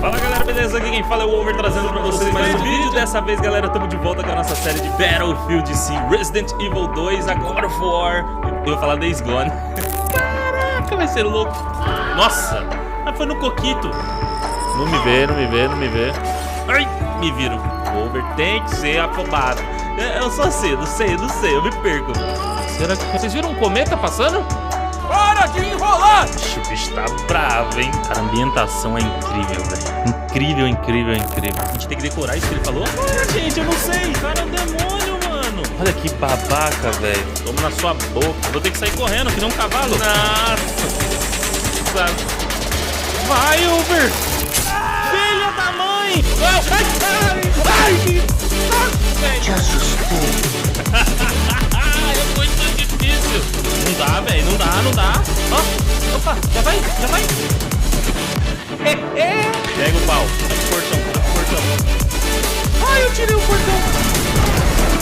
Fala galera, beleza? Aqui quem fala é o Over, trazendo pra vocês mais um vídeo. Dessa vez, galera, estamos de volta com a nossa série de Battlefield, sim, Resident Evil 2, a God of War. Eu vou falar Days Gone. Caraca, vai ser louco. Nossa, mas foi no coquito. Não me vê, não me vê, não me vê. Ai, me viro. O Over tem que ser afobado. Eu só sei, não sei, eu me perco. Será que... Vocês viram um cometa passando? Para de enrolar! Ixi, o bicho tá bravo, hein? Cara, a ambientação é incrível, velho. Incrível, incrível, incrível. A gente tem que decorar isso que ele falou? Ah, gente, eu não sei. Cara, é um demônio, mano. Olha que babaca, velho. Toma na sua boca. Eu vou ter que sair correndo, que nem um cavalo. Nossa. Vai, Uber. Filha da mãe. Ai, que saco, velho. Te assustei. É muito difícil. Não dá, velho, não dá. Ó, opa, já vai. Pega o pau, pega o portão. Ai, eu tirei o portão.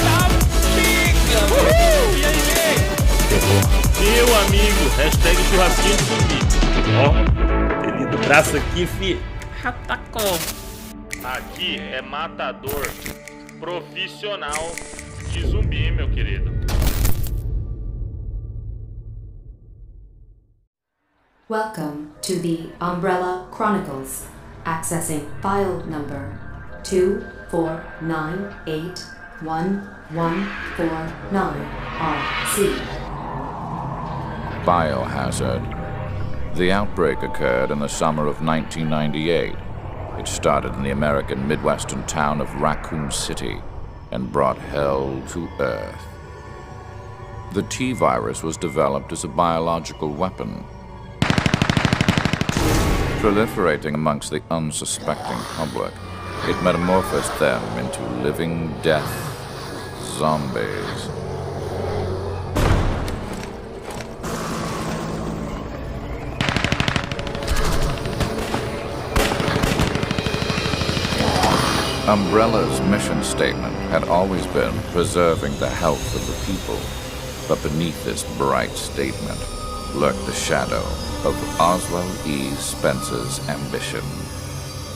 Tá pica. E aí, gente? Ferrou. Meu amigo, hashtag churrasquinho de zumbi. Ó, ele do braço aqui, fi. Atacou. Aqui é matador profissional de zumbi, meu querido. Welcome to the Umbrella Chronicles. Accessing file number 249811149RC. Biohazard. The outbreak occurred in the summer of 1998. It started in the American Midwestern town of Raccoon City and brought hell to Earth. The T-virus was developed as a biological weapon, proliferating amongst the unsuspecting public. It metamorphosed them into living death zombies. Umbrella's mission statement had always been preserving the health of the people, but beneath this bright statement lurked the shadow of Oswald E. Spencer's ambition.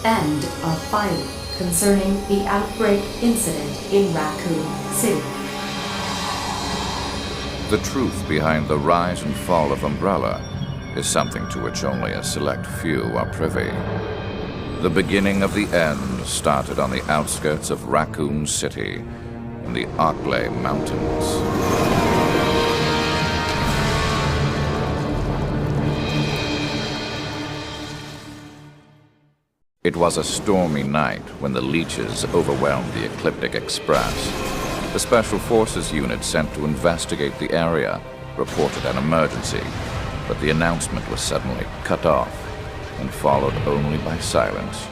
End of file concerning the outbreak incident in Raccoon City. The truth behind the rise and fall of Umbrella is something to which only a select few are privy. The beginning of the end started on the outskirts of Raccoon City in the Arco Mountains. It was a stormy night when the leeches overwhelmed the Ecliptic Express. The Special Forces unit sent to investigate the area reported an emergency, but the announcement was suddenly cut off and followed only by silence.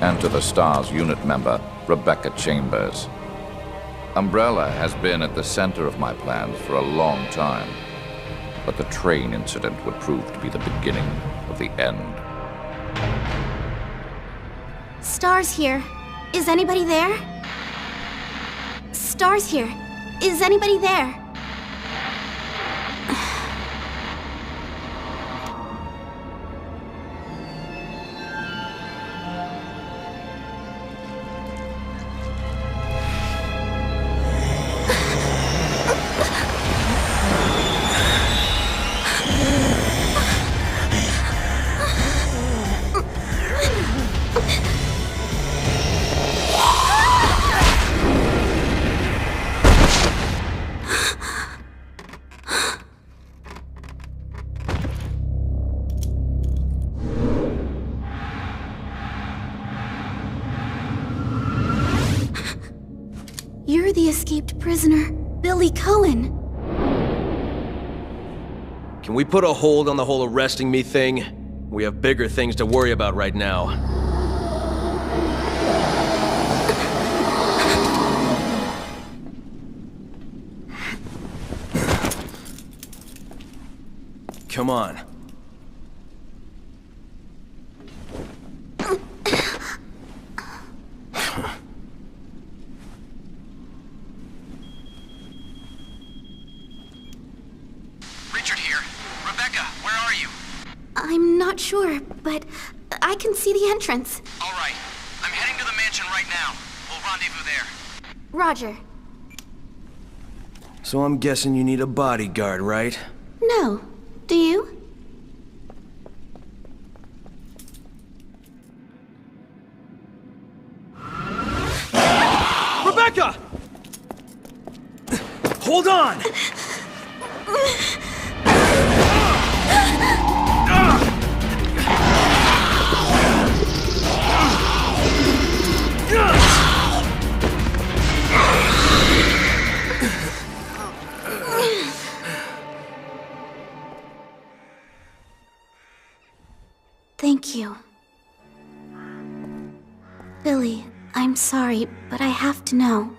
Enter the STARS unit member, Rebecca Chambers. Umbrella has been at the center of my plans for a long time, but the train incident would prove to be the beginning of the end. STARS here. Is anybody there? STARS here. Is anybody there? You're the escaped prisoner, Billy Cohen. Can we put a hold on the whole arresting me thing? We have bigger things to worry about right now. Come on. Richard here. Rebecca, where are you? I'm not sure, but I can see the entrance. All right. I'm heading to the mansion right now. We'll rendezvous there. Roger. So I'm guessing you need a bodyguard, right? No. Do you? Rebecca! Hold on! Thank you. Billy, I'm sorry, but I have to know.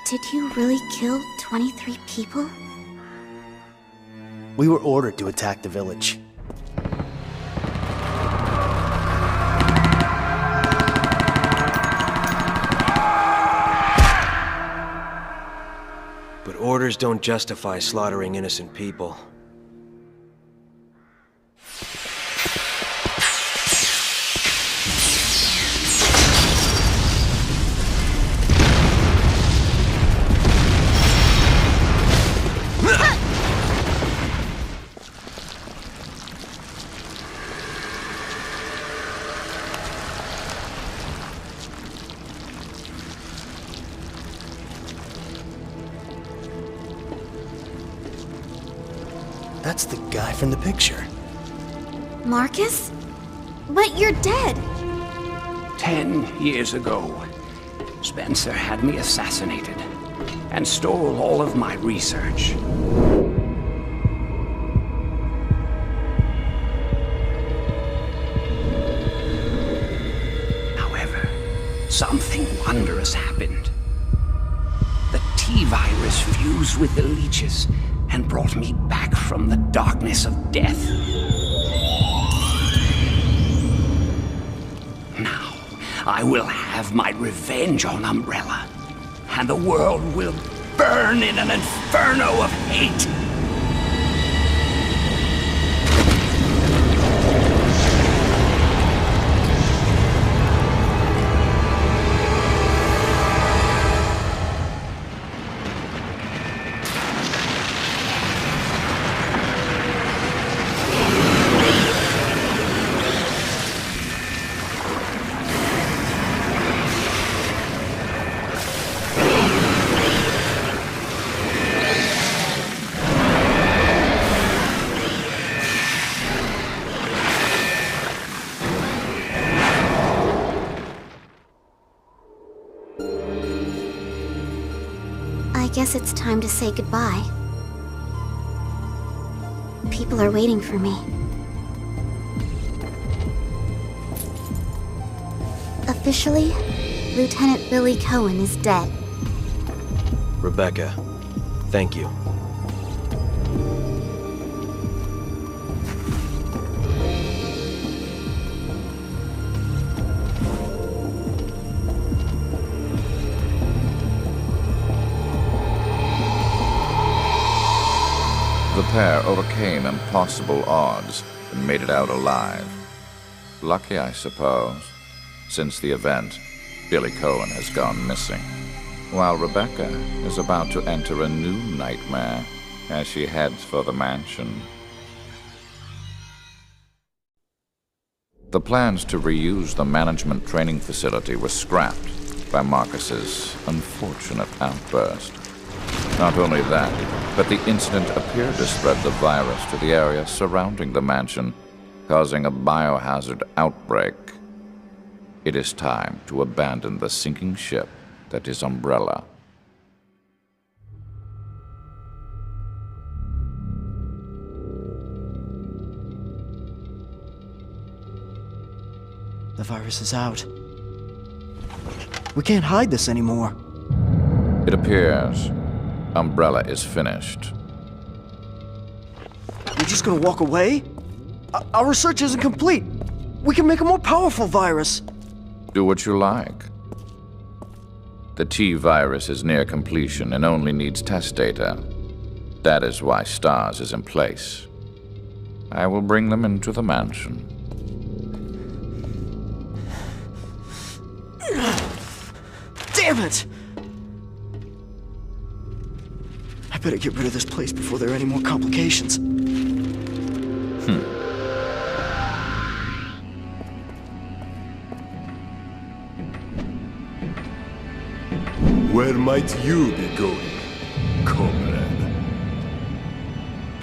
Did you really kill 23 people? We were ordered to attack the village. But orders don't justify slaughtering innocent people. That's the guy from the picture. Marcus? But you're dead! 10 years ago, Spencer had me assassinated and stole all of my research. However, something wondrous happened. The T-virus fused with the leeches and brought me back from the darkness of death. Now, I will have my revenge on Umbrella, and the world will burn in an inferno of hate. I guess it's time to say goodbye. People are waiting for me. Officially, Lieutenant Billy Cohen is dead. Rebecca, thank you. The pair overcame impossible odds and made it out alive. Lucky, I suppose. Since the event, Billy Cohen has gone missing, while Rebecca is about to enter a new nightmare as she heads for the mansion. The plans to reuse the management training facility were scrapped by Marcus's unfortunate outburst. Not only that, but the incident appeared to spread the virus to the area surrounding the mansion, causing a biohazard outbreak. It is time to abandon the sinking ship that is Umbrella. The virus is out. We can't hide this anymore. It appears Umbrella is finished. You're just gonna walk away? Our research isn't complete. We can make a more powerful virus. Do what you like. The T-virus is near completion and only needs test data. That is why STARS is in place. I will bring them into the mansion. Damn it! I better get rid of this place before there are any more complications. Where might you be going, comrade?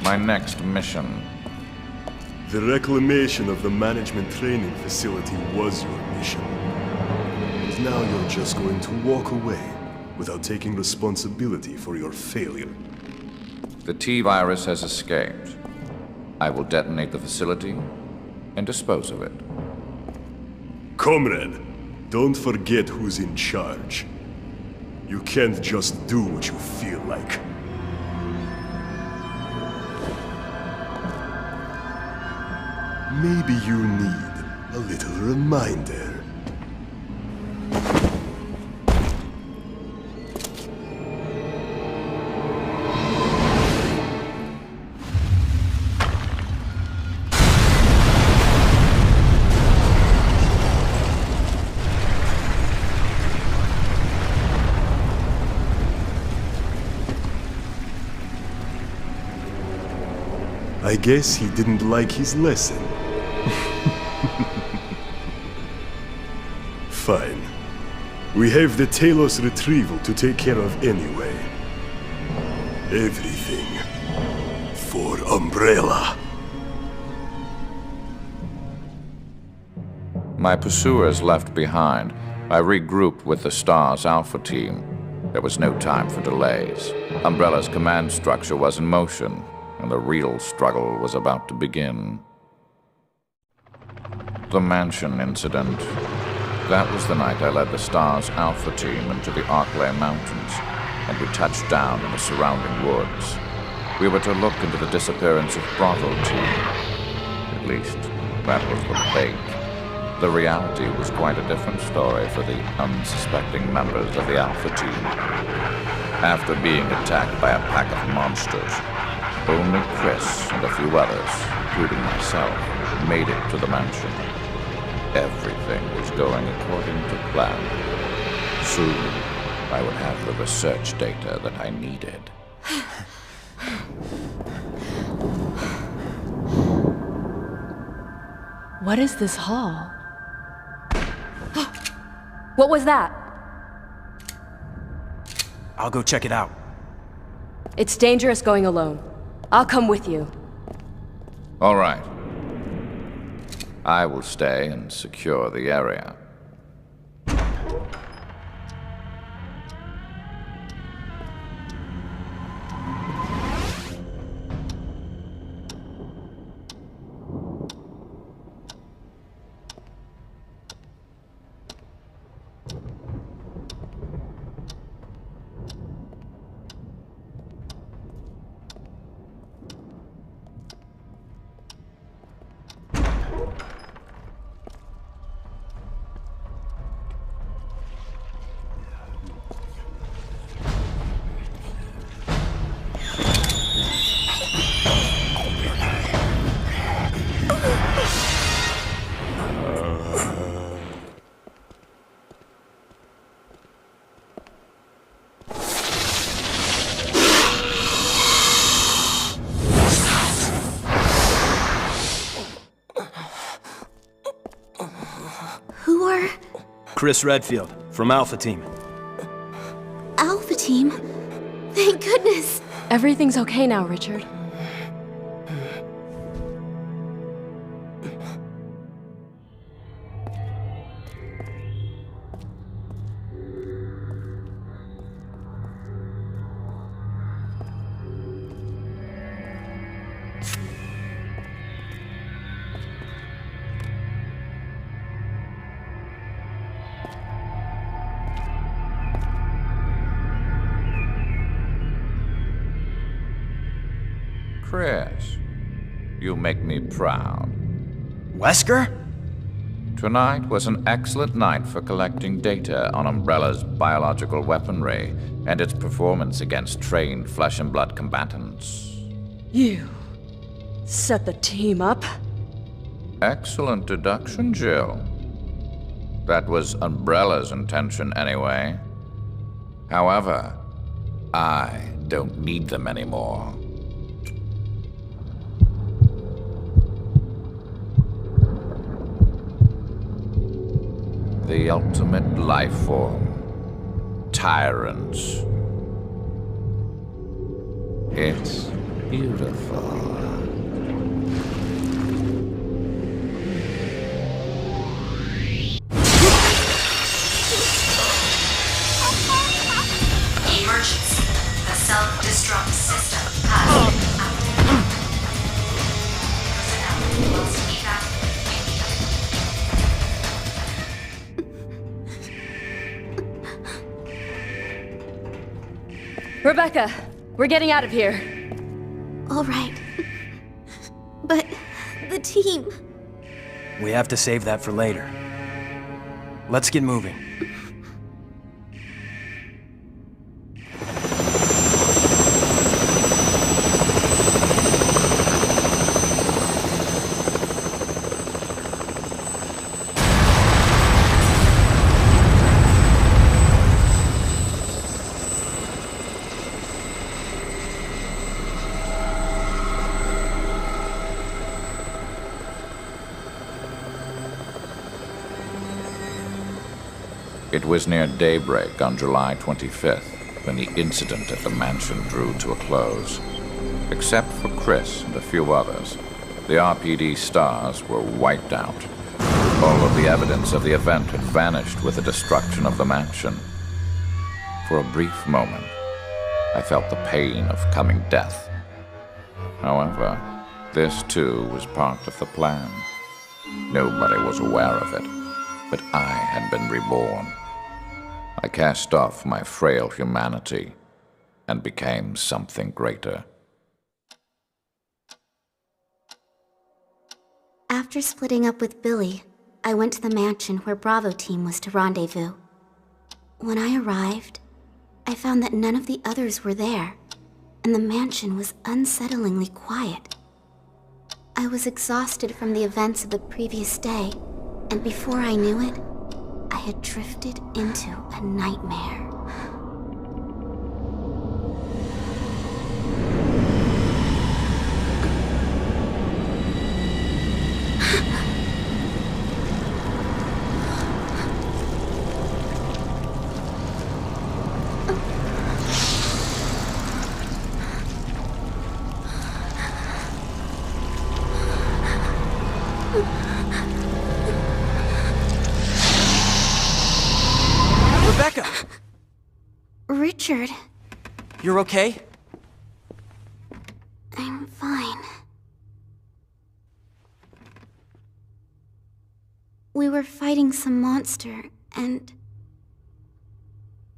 My next mission. The reclamation of the management training facility was your mission. And now you're just going to walk away without taking responsibility for your failure. The T-virus has escaped. I will detonate the facility and dispose of it. Comrade, don't forget who's in charge. You can't just do what you feel like. Maybe you need a little reminder. I guess he didn't like his lesson. Fine. We have the Talos retrieval to take care of anyway. Everything for Umbrella. My pursuers left behind. I regrouped with the STARS Alpha team. There was no time for delays. Umbrella's command structure was in motion, and the real struggle was about to begin. The mansion incident. That was the night I led the STARS Alpha team into the Arco Mountains, and we touched down in the surrounding woods. We were to look into the disappearance of Bravo team. At least, that was the bait. The reality was quite a different story for the unsuspecting members of the Alpha team. After being attacked by a pack of monsters, only Chris and a few others, including myself, made it to the mansion. Everything was going according to plan. Soon, I would have the research data that I needed. What is this hall? What was that? I'll go check it out. It's dangerous going alone. I'll come with you. All right. I will stay and secure the area. Chris Redfield, from Alpha Team. Alpha Team? Thank goodness! Everything's okay now, Richard. Chris, you make me proud. Wesker? Tonight was an excellent night for collecting data on Umbrella's biological weaponry and its performance against trained flesh and blood combatants. You set the team up? Excellent deduction, Jill. That was Umbrella's intention anyway. However, I don't need them anymore. The ultimate life form. Tyrants. It's beautiful. Emergency. The self-destruct system has been activated. Personnel must evacuate. Rebecca, we're getting out of here. All right. But the team... We have to save that for later. Let's get moving. It was near daybreak on July 25th when the incident at the mansion drew to a close. Except for Chris and a few others, the RPD stars were wiped out. All of the evidence of the event had vanished with the destruction of the mansion. For a brief moment, I felt the pain of coming death. However, this too was part of the plan. Nobody was aware of it, but I had been reborn. I cast off my frail humanity and became something greater. After splitting up with Billy, I went to the mansion where Bravo team was to rendezvous. When I arrived, I found that none of the others were there, and the mansion was unsettlingly quiet. I was exhausted from the events of the previous day, and before I knew it, I had drifted into a nightmare. Richard. You're okay? I'm fine. We were fighting some monster, and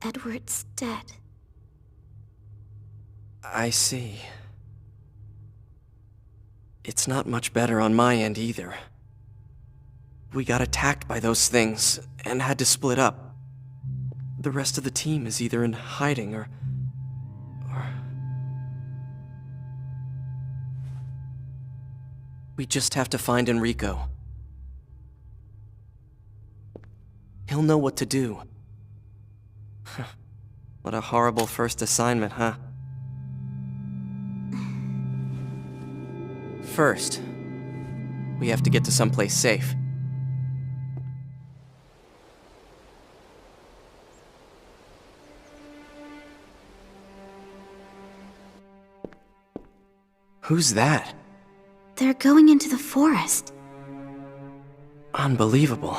Edward's dead. I see. It's not much better on my end either. We got attacked by those things and had to split up. The rest of the team is either in hiding or... We just have to find Enrico. He'll know what to do. What a horrible first assignment, huh? First, we have to get to someplace safe. Who's that? They're going into the forest. Unbelievable.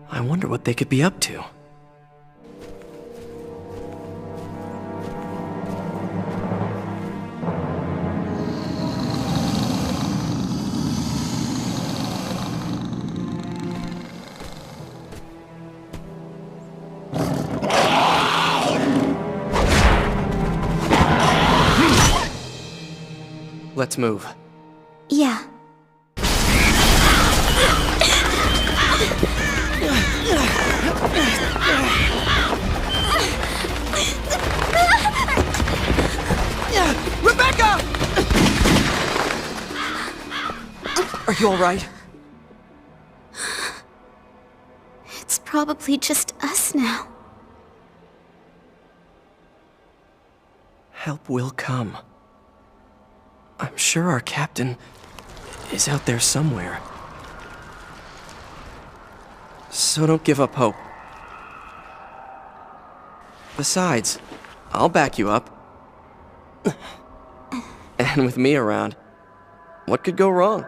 I wonder what they could be up to. Let's move. Yeah. Are you alright? It's probably just us now. Help will come. I'm sure our captain is out there somewhere. So don't give up hope. Besides, I'll back you up. And with me around, what could go wrong?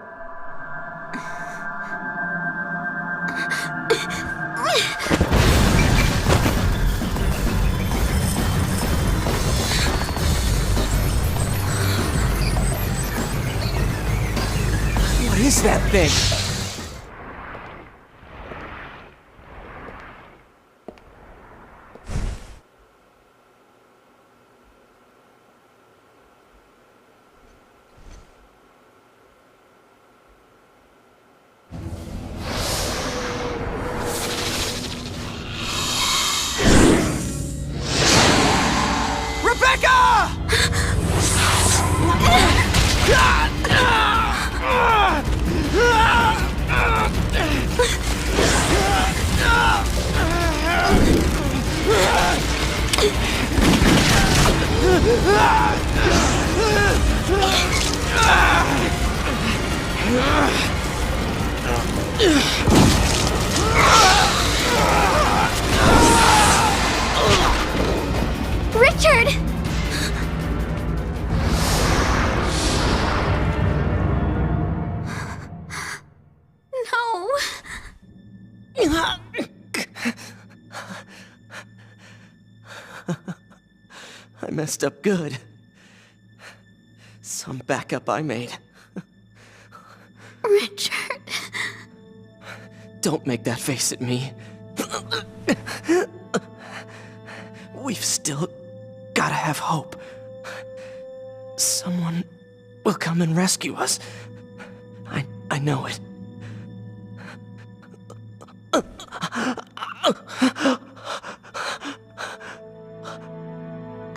What is that thing? Richard! No. I messed up good. Some backup I made. Richard. Don't make that face at me. We've still gotta have hope. Someone will come and rescue us. I know it.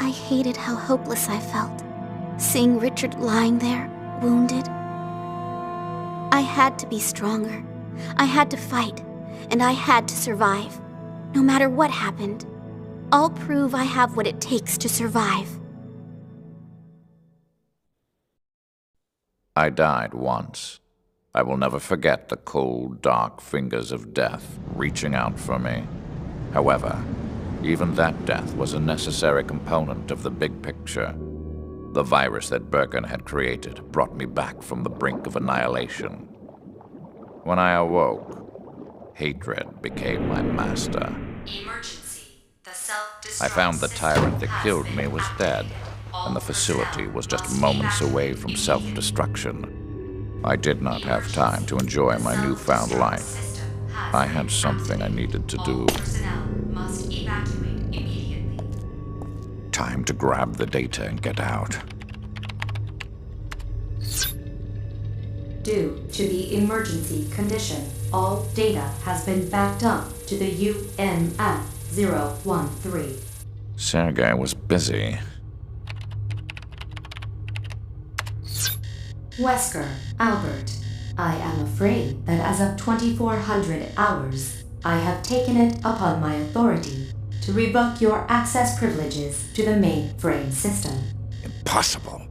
I hated how hopeless I felt, seeing Richard lying there, wounded. I had to be stronger. I had to fight, and I had to survive. No matter what happened, I'll prove I have what it takes to survive. I died once. I will never forget the cold, dark fingers of death reaching out for me. However, even that death was a necessary component of the big picture. The virus that Birkin had created brought me back from the brink of annihilation. When I awoke, hatred became my master. Emergency. The self-destruct I found the tyrant that system killed has me been was activated. dead, All and the facility personnel was just must moments evacuate away from immediately. self-destruction. I did not have time to enjoy my newfound life. I had something I needed to do. All personnel must evacuate immediately. Time to grab the data and get out. Due to the emergency condition, all data has been backed up to the UNF-013. Sergei was busy. Wesker, Albert, I am afraid that as of 2400 hours, I have taken it upon my authority to revoke your access privileges to the mainframe system. Impossible.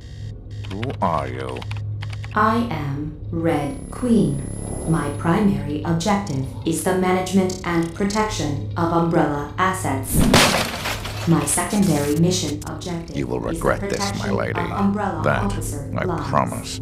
Who are you? I am Red Queen. My primary objective is the management and protection of Umbrella assets. My secondary mission objective You will is the regret this, my protection lady. of Umbrella That officer I lives. promise.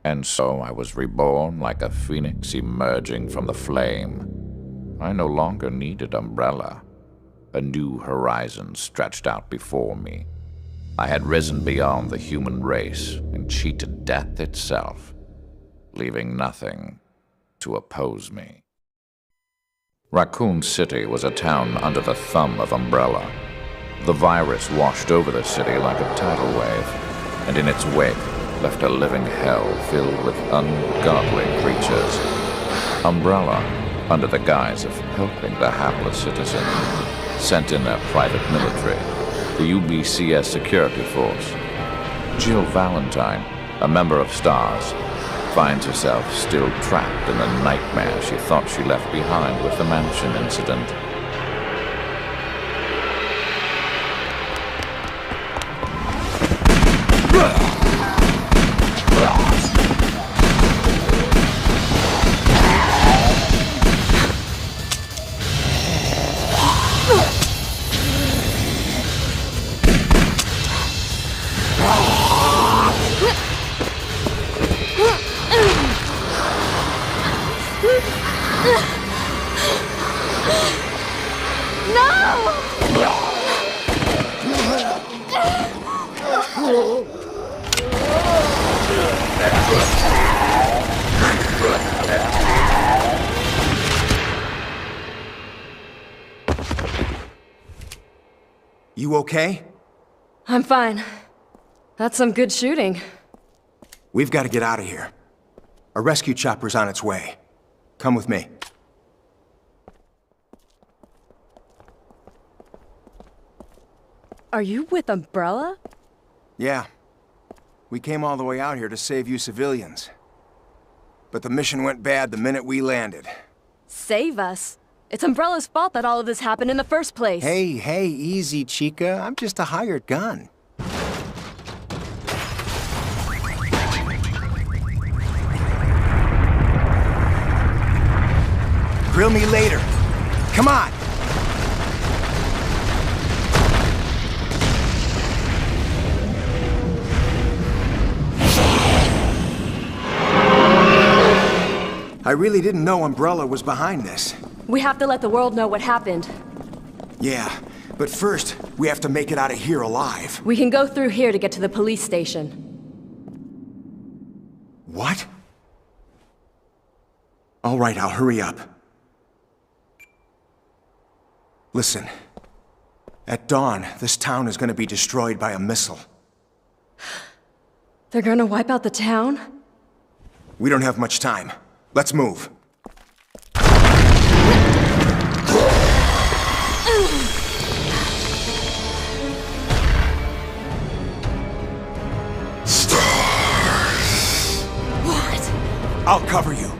And so I was reborn like a phoenix emerging from the flame. I no longer needed Umbrella. A new horizon stretched out before me. I had risen beyond the human race and cheated death itself, leaving nothing to oppose me. Raccoon City was a town under the thumb of Umbrella. The virus washed over the city like a tidal wave, and in its wake, left a living hell filled with ungodly creatures. Umbrella, under the guise of helping the hapless citizen, sent in their private military, the UBCS security force. Jill Valentine, a member of STARS, finds herself still trapped in the nightmare she thought she left behind with the mansion incident. You okay? I'm fine. That's some good shooting. We've got to get out of here. A rescue chopper's on its way. Come with me. Are you with Umbrella? Yeah. We came all the way out here to save you civilians. But the mission went bad the minute we landed. Save us? It's Umbrella's fault that all of this happened in the first place. Hey, easy, Chica. I'm just a hired gun. Grill me later. Come on! I really didn't know Umbrella was behind this. We have to let the world know what happened. Yeah, but first, we have to make it out of here alive. We can go through here to get to the police station. What? All right, I'll hurry up. Listen. At dawn, this town is gonna be destroyed by a missile. They're gonna wipe out the town? We don't have much time. Let's move. Stars! What? I'll cover you.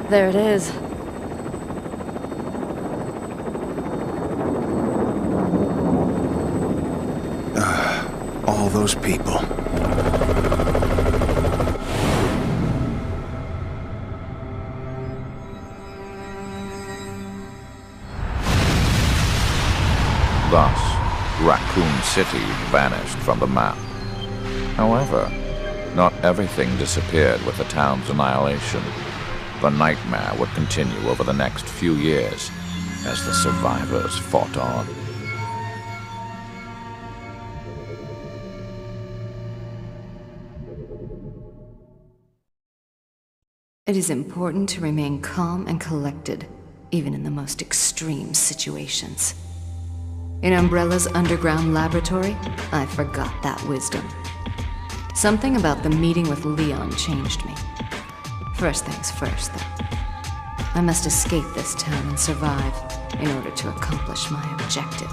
There it is. All those people. Thus, Raccoon City vanished from the map. However, not everything disappeared with the town's annihilation. The nightmare would continue over the next few years as the survivors fought on. It is important to remain calm and collected, even in the most extreme situations. In Umbrella's underground laboratory, I forgot that wisdom. Something about the meeting with Leon changed me. First things first, though. I must escape this town and survive in order to accomplish my objective.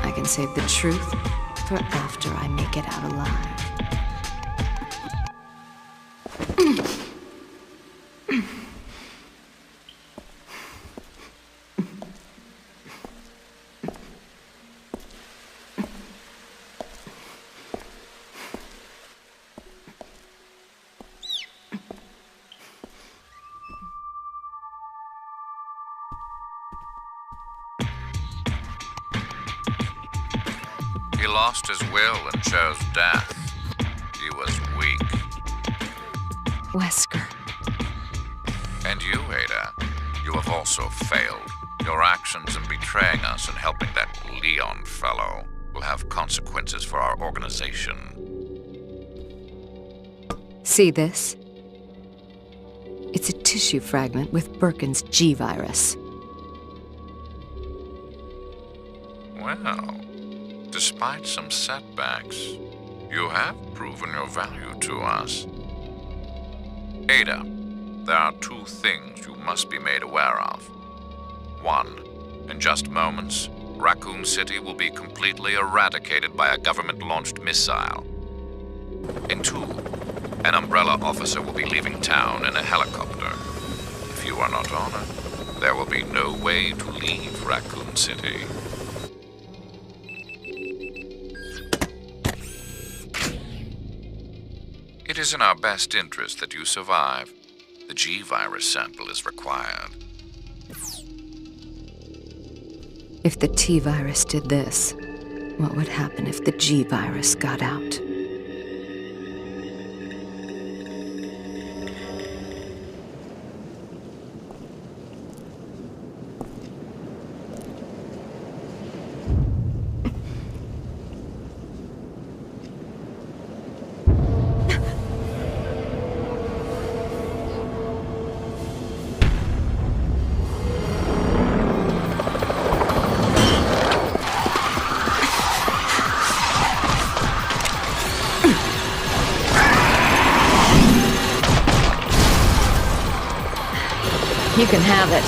I can save the truth for after I make it out alive. lost his will and chose death. He was weak. Wesker. And you, Ada, you have also failed. Your actions in betraying us and helping that Leon fellow will have consequences for our organization. See this? It's a tissue fragment with Birkin's G-virus. Well, despite some setbacks, you have proven your value to us. Ada, there are two things you must be made aware of. One, in just moments, Raccoon City will be completely eradicated by a government-launched missile. And two, an Umbrella officer will be leaving town in a helicopter. If you are not on it, there will be no way to leave Raccoon City. It is in our best interest that you survive. The G-virus sample is required. If the T-virus did this, what would happen if the G-virus got out? You can have it.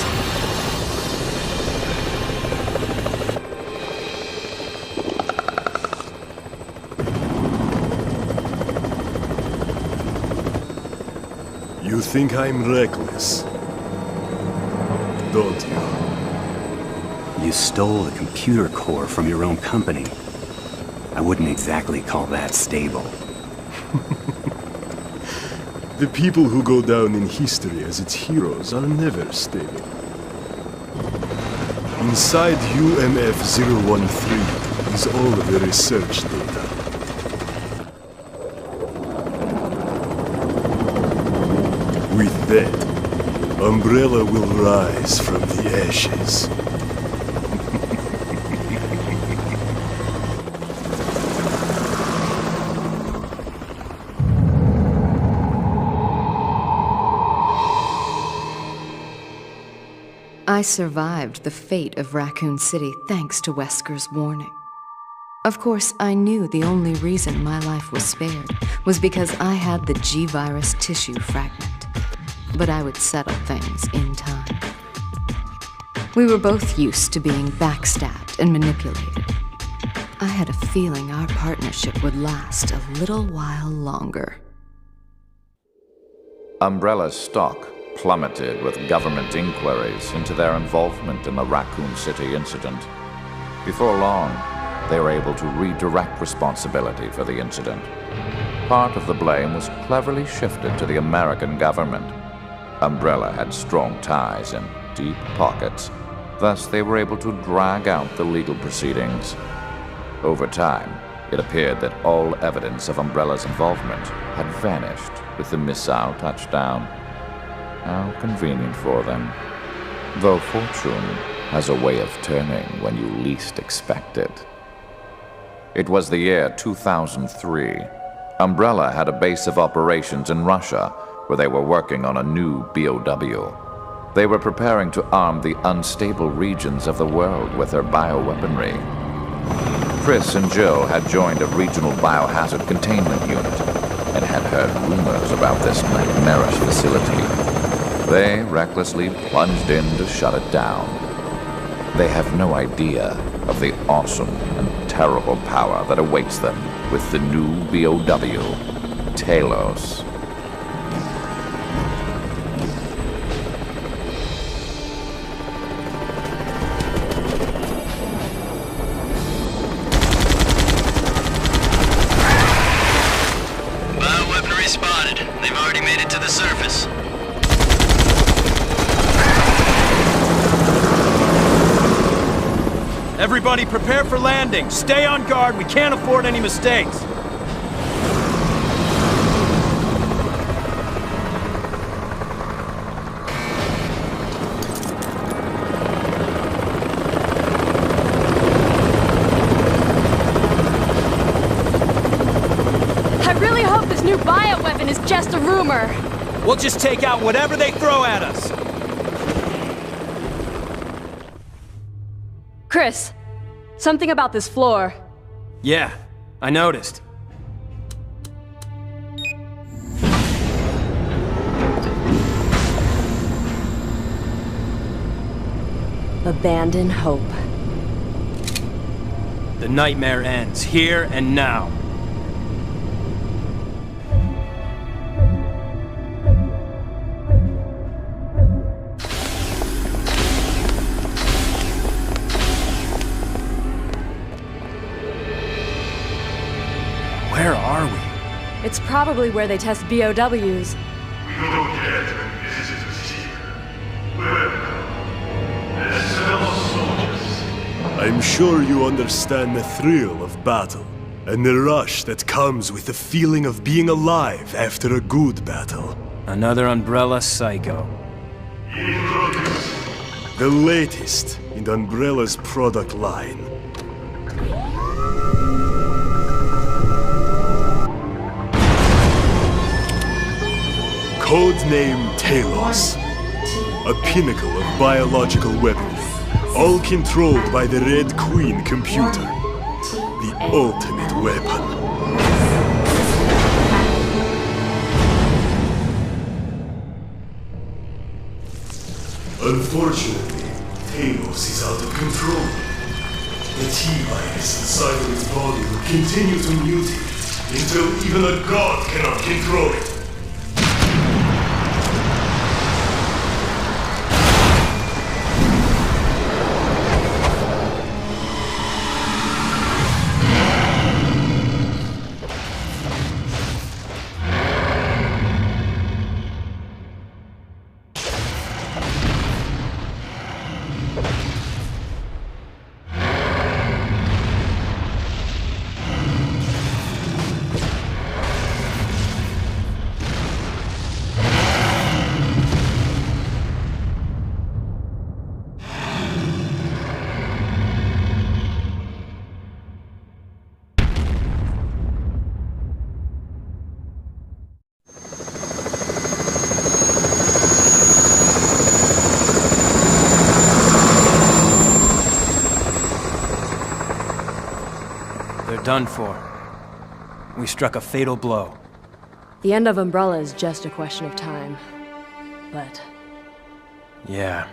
You think I'm reckless, don't you? You stole a computer core from your own company. I wouldn't exactly call that stable. The people who go down in history as its heroes are never stable. Inside UMF-013 is all of the research data. With that, Umbrella will rise from the ashes. I survived the fate of Raccoon City thanks to Wesker's warning. Of course, I knew the only reason my life was spared was because I had the G-virus tissue fragment. But I would settle things in time. We were both used to being backstabbed and manipulated. I had a feeling our partnership would last a little while longer. Umbrella's stock plummeted with government inquiries into their involvement in the Raccoon City incident. Before long, they were able to redirect responsibility for the incident. Part of the blame was cleverly shifted to the American government. Umbrella had strong ties and deep pockets, thus they were able to drag out the legal proceedings. Over time, it appeared that all evidence of Umbrella's involvement had vanished with the missile touchdown. How convenient for them. Though fortune has a way of turning when you least expect it. It was the year 2003. Umbrella had a base of operations in Russia where they were working on a new BOW. They were preparing to arm the unstable regions of the world with their bioweaponry. Chris and Jill had joined a regional biohazard containment unit and had heard rumors about this nightmarish facility. They recklessly plunged in to shut it down. They have no idea of the awesome and terrible power that awaits them with the new BOW, Talos. Bioweaponry spotted. They've already made it to the surface. Everybody prepare for landing. Stay on guard. We can't afford any mistakes. I really hope this new bioweapon is just a rumor. We'll just take out whatever they throw at us. Chris, something about this floor. Yeah, I noticed. Abandon hope. The nightmare ends here and now. Where are we? It's probably where they test BOWs. We don't get when visitors here. Welcome. As fellow soldiers. I'm sure you understand the thrill of battle, and the rush that comes with the feeling of being alive after a good battle. Another Umbrella Psycho. The latest in Umbrella's product line. Codename Talos. A pinnacle of biological weaponry, all controlled by the Red Queen computer. The ultimate weapon. Unfortunately, Talos is out of control. The T-virus inside of its body will continue to mutate until even a god cannot control it. Done for. We struck a fatal blow. The end of Umbrella is just a question of time. But... yeah.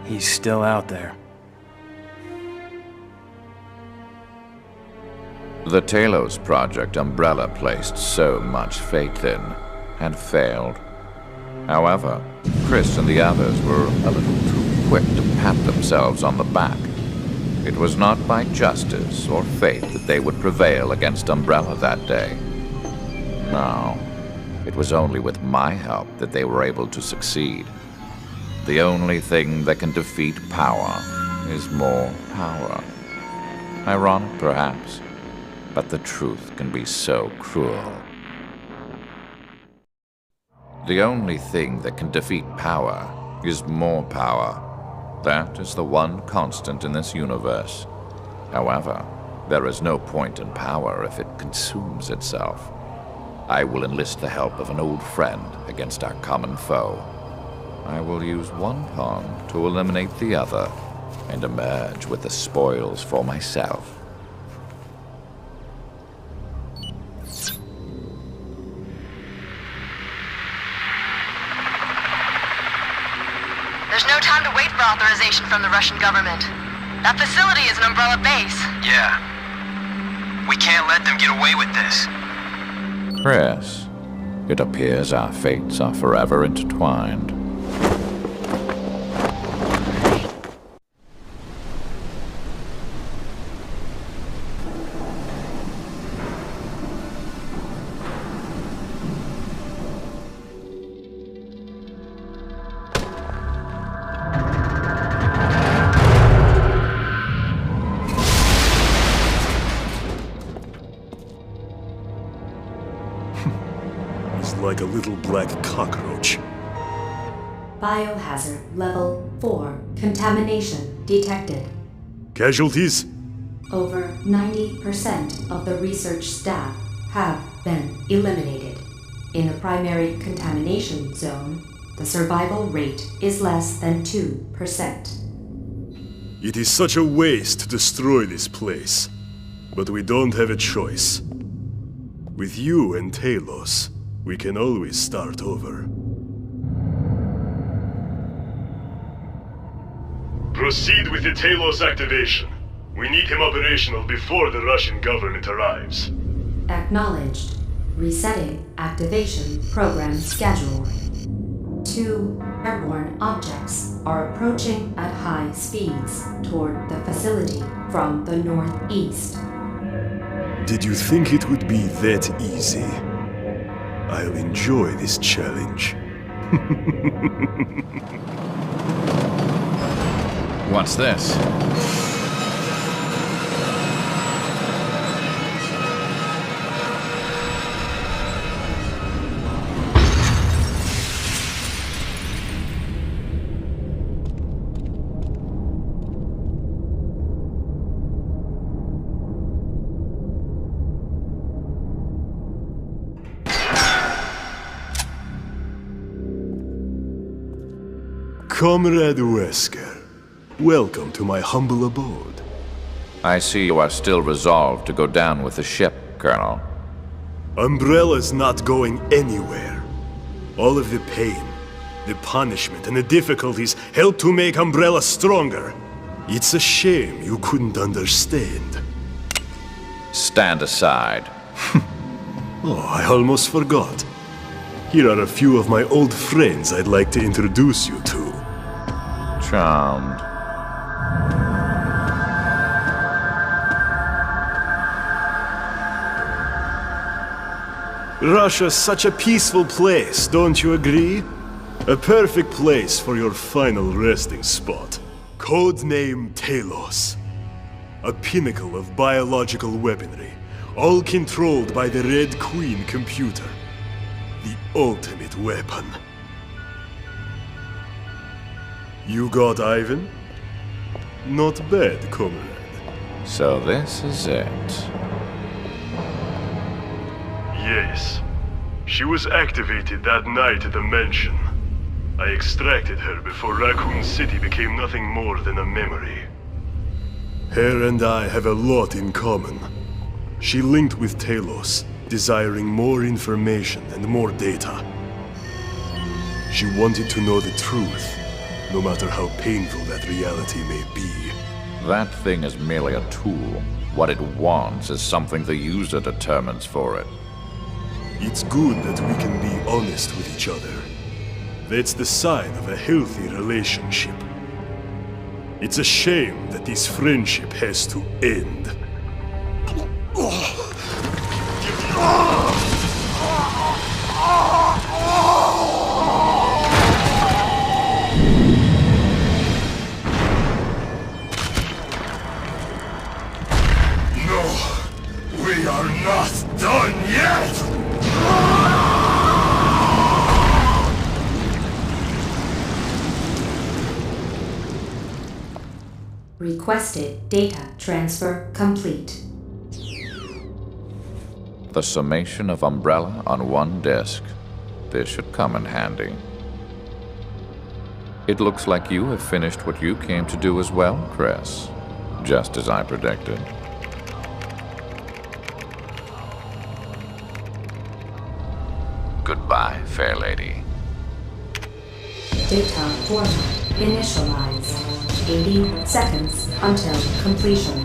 He's still out there. The Talos project Umbrella placed so much faith in had failed. However, Chris and the others were a little too quick to pat themselves on the back. It was not by justice or fate that they would prevail against Umbrella that day. No, it was only with my help that they were able to succeed. The only thing that can defeat power is more power. Ironic, perhaps, but the truth can be so cruel. The only thing that can defeat power is more power. That is the one constant in this universe. However, there is no point in power if it consumes itself. I will enlist the help of an old friend against our common foe. I will use one pawn to eliminate the other and emerge with the spoils for myself. There's no time to wait for authorization from the Russian government. That facility is an Umbrella base. Yeah. We can't let them get away with this. Chris, it appears our fates are forever intertwined. just like a little black cockroach. Biohazard level 4 contamination detected. Casualties? Over 90% of the research staff have been eliminated. In the primary contamination zone, the survival rate is less than 2%. It is such a waste to destroy this place. But we don't have a choice. With you and Talos, we can always start over. Proceed with the Talos activation. We need him operational before the Russian government arrives. Acknowledged. Resetting activation program schedule. 2 airborne objects are approaching at high speeds toward the facility from the northeast. Did you think it would be that easy? I'll enjoy this challenge. What's this? Comrade Wesker, welcome to my humble abode. I see you are still resolved to go down with the ship, Colonel. Umbrella's not going anywhere. All of the pain, the punishment, and the difficulties help to make Umbrella stronger. It's a shame you couldn't understand. Stand aside. Oh, I almost forgot. Here are a few of my old friends I'd like to introduce you to. Charmed. Russia's such a peaceful place, don't you agree? A perfect place for your final resting spot. Codename Talos. A pinnacle of biological weaponry, all controlled by the Red Queen computer. The ultimate weapon. You got Ivan? Not bad, comrade. So this is it. Yes. She was activated that night at the mansion. I extracted her before Raccoon City became nothing more than a memory. Her and I have a lot in common. She linked with Talos, desiring more information and more data. She wanted to know the truth, no matter how painful that reality may be. That thing is merely a tool. What it wants is something the user determines for it. It's good that we can be honest with each other. That's the sign of a healthy relationship. It's a shame that this friendship has to end. We are not done yet! Requested data transfer complete. The summation of Umbrella on one disk. This should come in handy. It looks like you have finished what you came to do as well, Chris. Just as I predicted. Goodbye, fair lady. Data format initialized. 80 seconds until completion.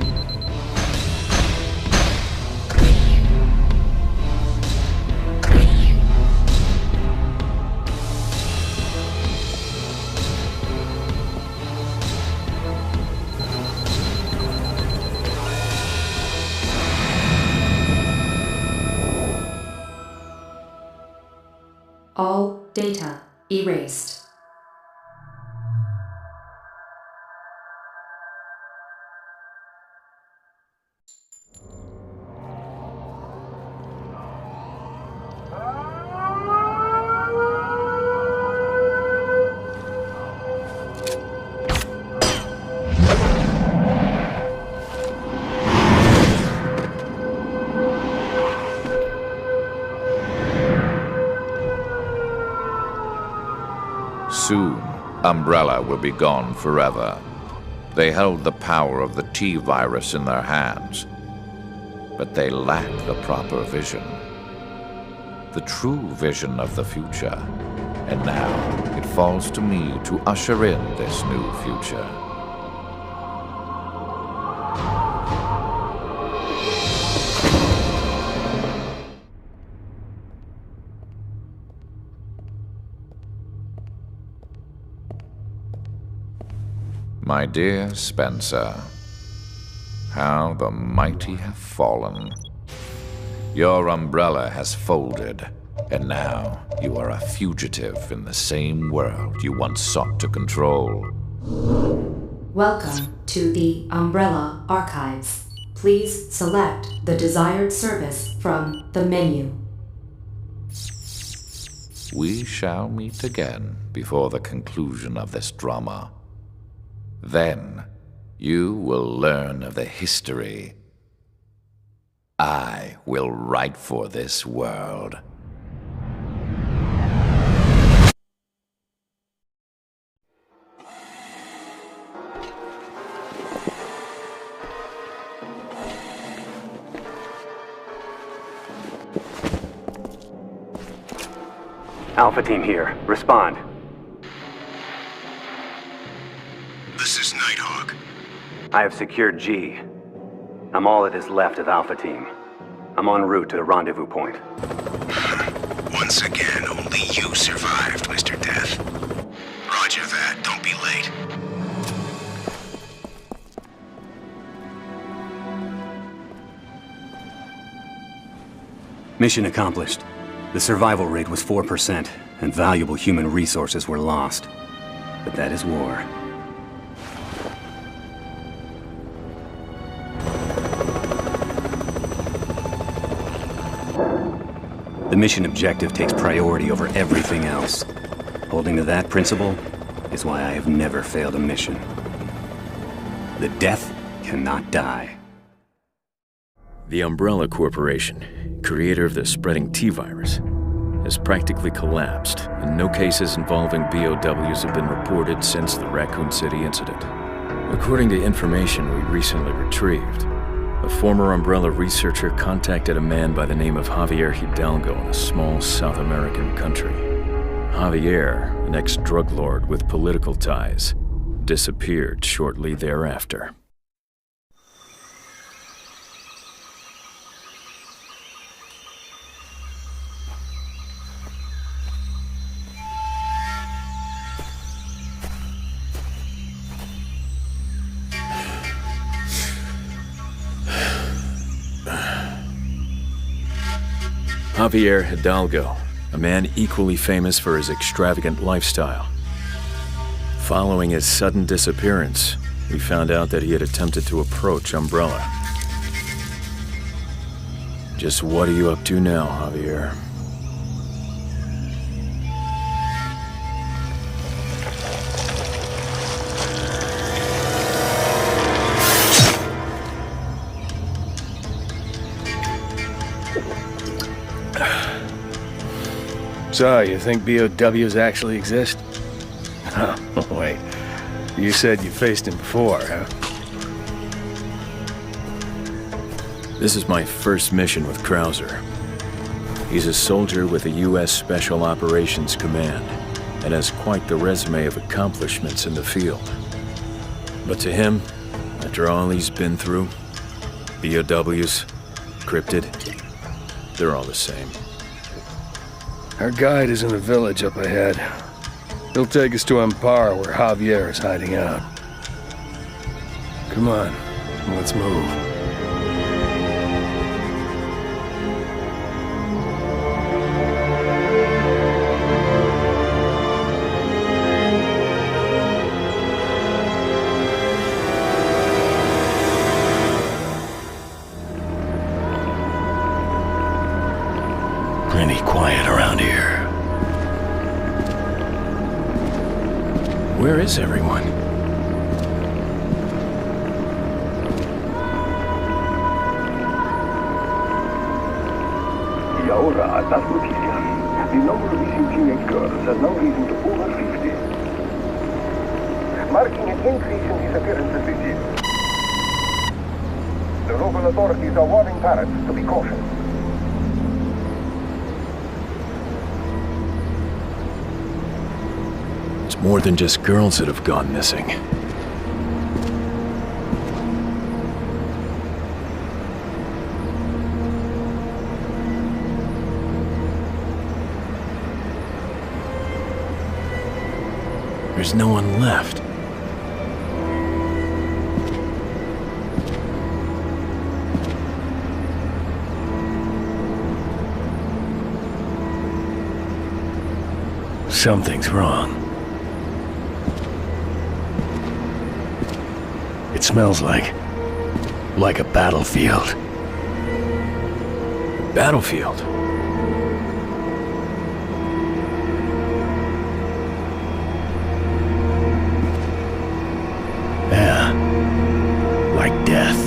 All data erased. Soon, Umbrella will be gone forever. They held the power of the T-virus in their hands, but they lacked the proper vision. The true vision of the future. And now, it falls to me to usher in this new future. My dear Spencer, how the mighty have fallen. Your umbrella has folded, and now you are a fugitive in the same world you once sought to control. Welcome to the Umbrella Archives. Please select the desired service from the menu. We shall meet again before the conclusion of this drama. Then, you will learn of the history I will write for this world. Alpha Team here. Respond. This is Nighthawk. I have secured G. I'm all that is left of Alpha Team. I'm en route to the rendezvous point. Once again, only you survived, Mr. Death. Roger that. Don't be late. Mission accomplished. The survival rate was 4%, and valuable human resources were lost. But that is war. The mission objective takes priority over everything else. Holding to that principle is why I have never failed a mission. The Death cannot die. The Umbrella Corporation, creator of the spreading T-virus, has practically collapsed, and no cases involving BOWs have been reported since the Raccoon City incident. According to information we recently retrieved, a former Umbrella researcher contacted a man by the name of Javier Hidalgo in a small South American country. Javier, an ex-drug lord with political ties, disappeared shortly thereafter. Javier Hidalgo, a man equally famous for his extravagant lifestyle. Following his sudden disappearance, we found out that he had attempted to approach Umbrella. Just what are you up to now, Javier? So, you think BOWs actually exist? Oh, wait. You said you faced him before, huh? This is my first mission with Krauser. He's a soldier with the U.S. Special Operations Command and has quite the resume of accomplishments in the field. But to him, after all he's been through, BOWs, cryptid, they're all the same. Our guide is in a village up ahead. He'll take us to Amparo, where Javier is hiding out. Come on, let's move. Pretty quiet around here. Where is everyone? Y ahora, las noticias. The number of missing teenage girls has now risen to over 50. marking an increase in disappearances this year. The local authorities are warning parents to be cautious. It's more than just girls that have gone missing. There's no one left. Something's wrong. It smells like a battlefield. Battlefield? Yeah. Like death.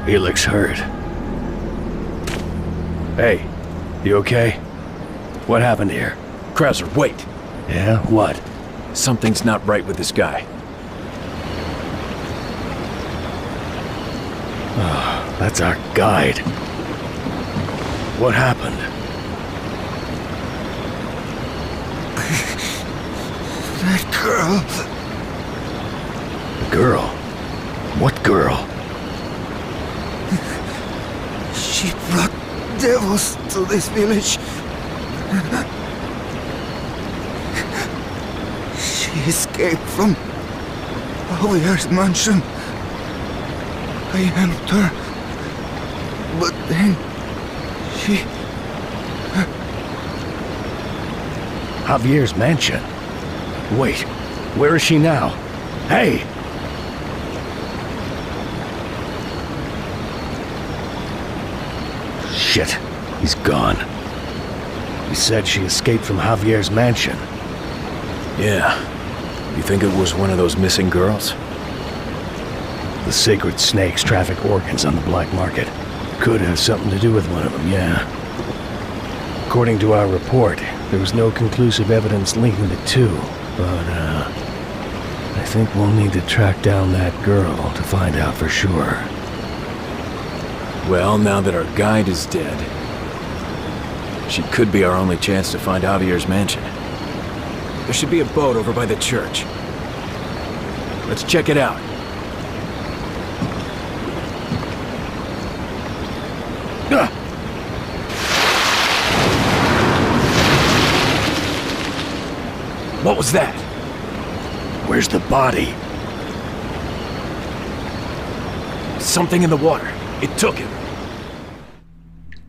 He looks hurt. Hey, you okay? What happened here? Krauser, wait! Yeah, what? Something's not right with this guy. Oh, that's our guide. What happened? That girl... The girl? What girl? She brought devils to this village. She escaped from Javier's mansion. I helped her, but then she... Javier's mansion? Wait, where is she now? Hey! Shit, he's gone. He said she escaped from Javier's mansion. Yeah. You think it was one of those missing girls? The sacred snakes traffic organs on the black market. Could have something to do with one of them, yeah. According to our report, there was no conclusive evidence linking the two, but, I think we'll need to track down that girl to find out for sure. Well, now that our guide is dead, she could be our only chance to find Javier's mansion. There should be a boat over by the church. Let's check it out. What was that? Where's the body? Something in the water. It took him.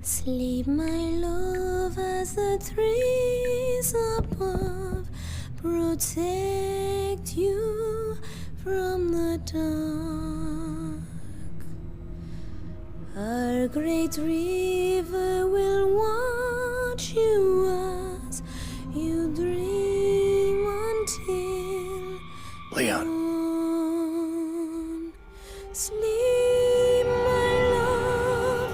Sleep, my love, as the trees above protect you from the dark. Our great river will watch you as you dream until Leon. dawn. Sleep, my love,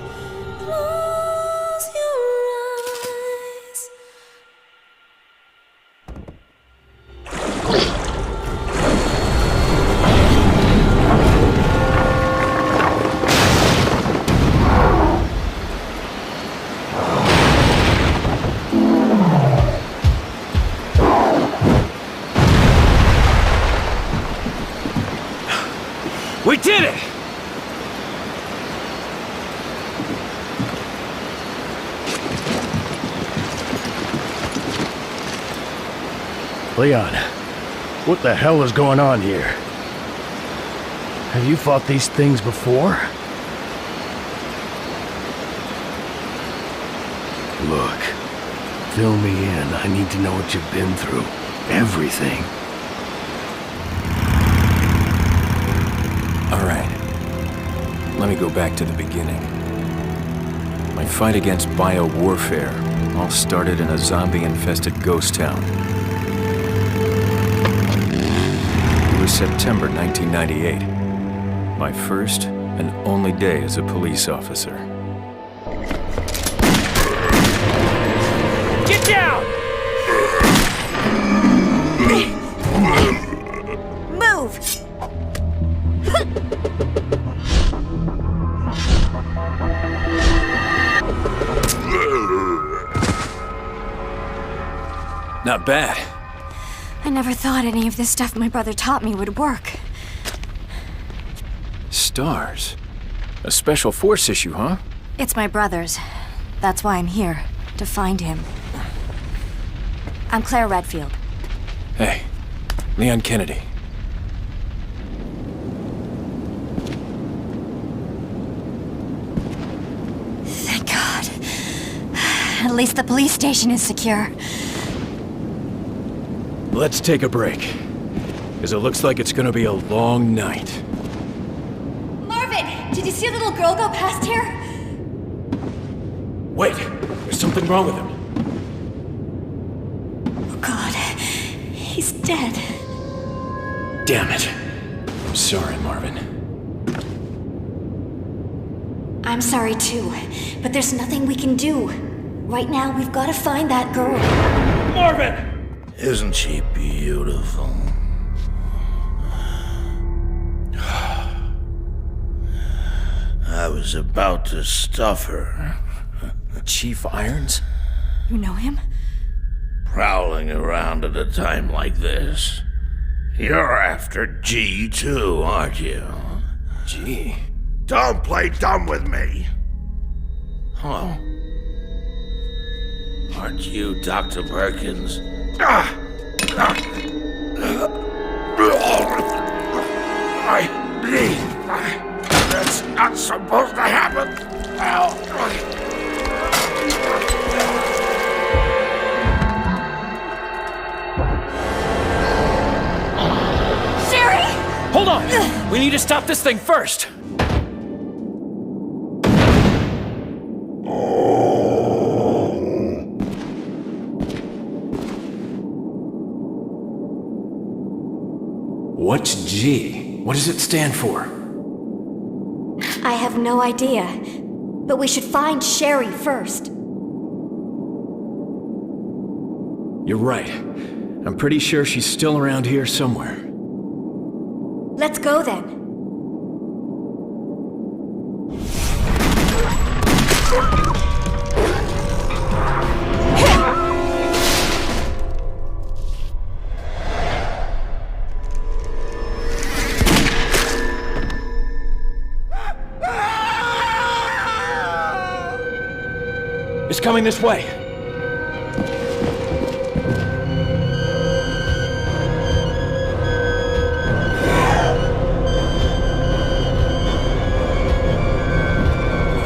close your eyes. We did it! Leon, what the hell is going on here? Have you fought these things before? Look, fill me in. I need to know what you've been through. Everything. All right. Let me go back to the beginning. My fight against bio-warfare all started in a zombie-infested ghost town. was September 1998. My first and only day as a police officer. Get down! Move! Not bad. I never thought any of this stuff my brother taught me would work. Stars. A special force issue, huh? It's my brother's. That's why I'm here, to find him. I'm Claire Redfield. Hey, Leon Kennedy. Thank God. At least the police station is secure. Let's take a break. Because it looks like it's gonna be a long night. Marvin! Did you see a little girl go past here? Wait! There's something wrong with him. Oh God. He's dead. Damn it. I'm sorry, Marvin. I'm sorry too, but there's nothing we can do. Right now, we've got to find that girl. Marvin! Isn't she beautiful? I was about to stuff her. Chief Irons? You know him? Prowling around at a time like this. You're after G too, aren't you? G? Don't play dumb with me! Huh? Aren't you Dr. Perkins? I bleed. That's not supposed to happen. Sherry! Hold on! We need to stop this thing first! What's G? What does it stand for? I have no idea. But we should find Sherry first. You're right. I'm pretty sure she's still around here somewhere. Let's go then. It's coming this way.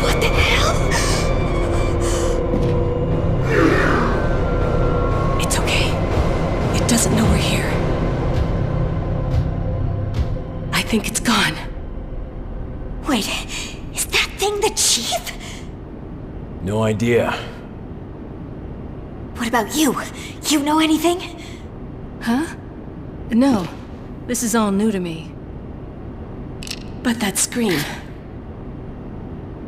What the hell? It's okay. It doesn't know we're here. I think it's gone. Wait, is that thing the chief? No idea. What about you? You know anything? Huh? No. This is all new to me. But that scream.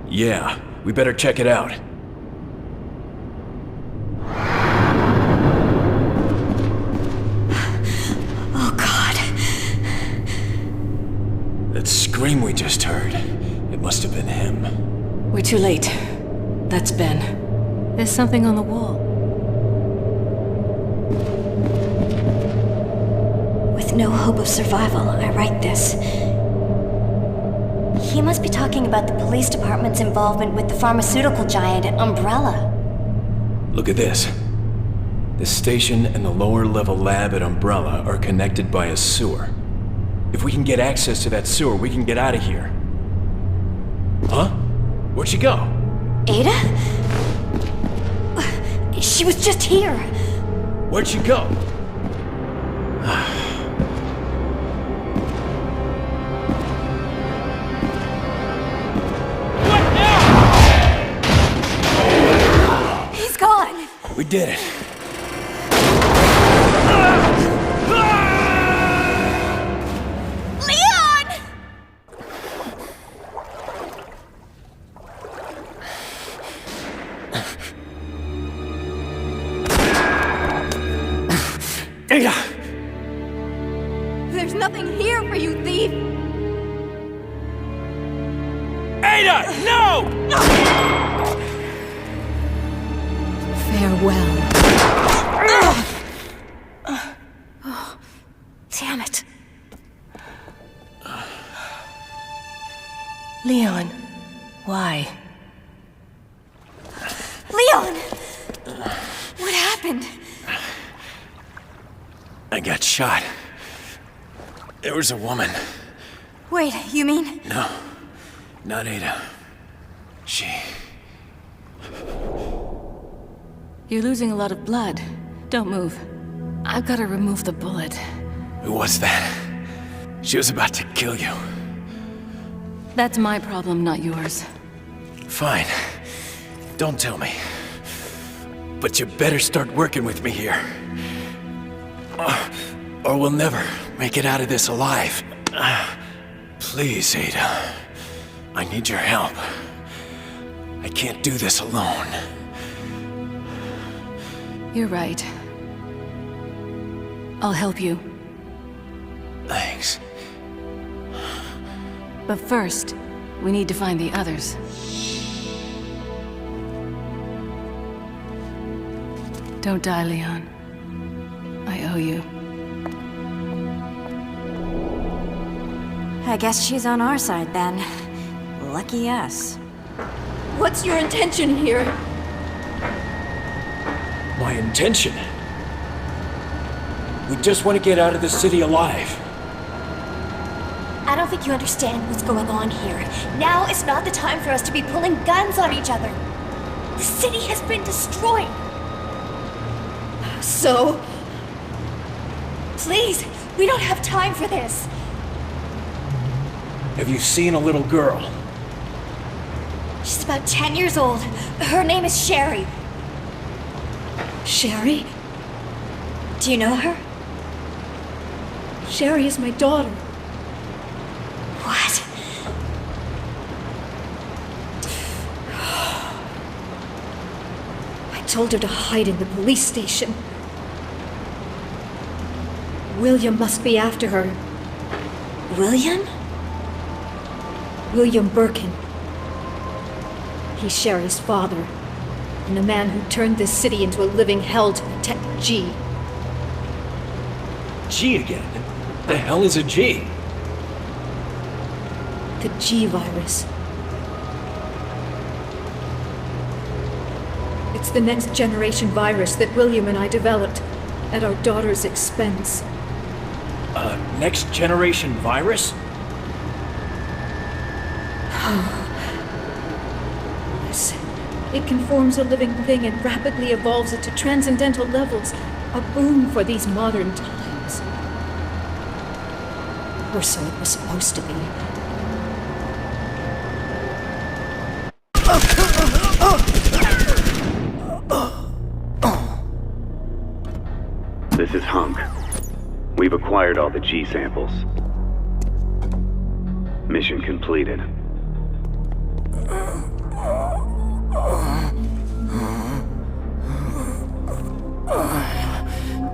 Yeah, we better check it out. Oh God. That scream we just heard. It must have been him. We're too late. That's Ben. There's something on the wall. With no hope of survival, I write this. He must be talking about the police department's involvement with the pharmaceutical giant Umbrella. Look at this. The station and the lower level lab at Umbrella are connected by a sewer. If we can get access to that sewer, we can get out of here. Huh? Where'd she go? Ada? She was just here. Where'd she go? He's gone. We did it. Ada! There's nothing here for you, thief! Ada! No! Farewell. Damn it. Leon, why? Leon! What happened? I got shot. There was a woman. Wait, you mean? No, not Ada. She... You're losing a lot of blood. Don't move. I've got to remove the bullet. Who was that? She was about to kill you. That's my problem, not yours. Fine. Don't tell me. But you better start working with me here. Or we'll never make it out of this alive. Please, Ada. I need your help. I can't do this alone. You're right. I'll help you. Thanks. But first, we need to find the others. Don't die, Leon. I owe you. I guess she's on our side then. Lucky us. What's your intention here? My intention? We just want to get out of the city alive. I don't think you understand what's going on here. Now is not the time for us to be pulling guns on each other. The city has been destroyed. So... please, we don't have time for this. Have you seen a little girl? She's about 10 years old. Her name is Sherry. Sherry? Do you know her? Sherry is my daughter. What? I told her to hide in the police station. William must be after her. William? William Birkin. He's Sherry's father, and the man who turned this city into a living hell to protect G. G again? The hell is a G? The G virus. It's the next generation virus that William and I developed at our daughter's expense. Next generation virus? Yes. It conforms a living thing and rapidly evolves it to transcendental levels. A boon for these modern times. Or so it was supposed to be. This is Hunk. We've acquired all the G samples. Mission completed.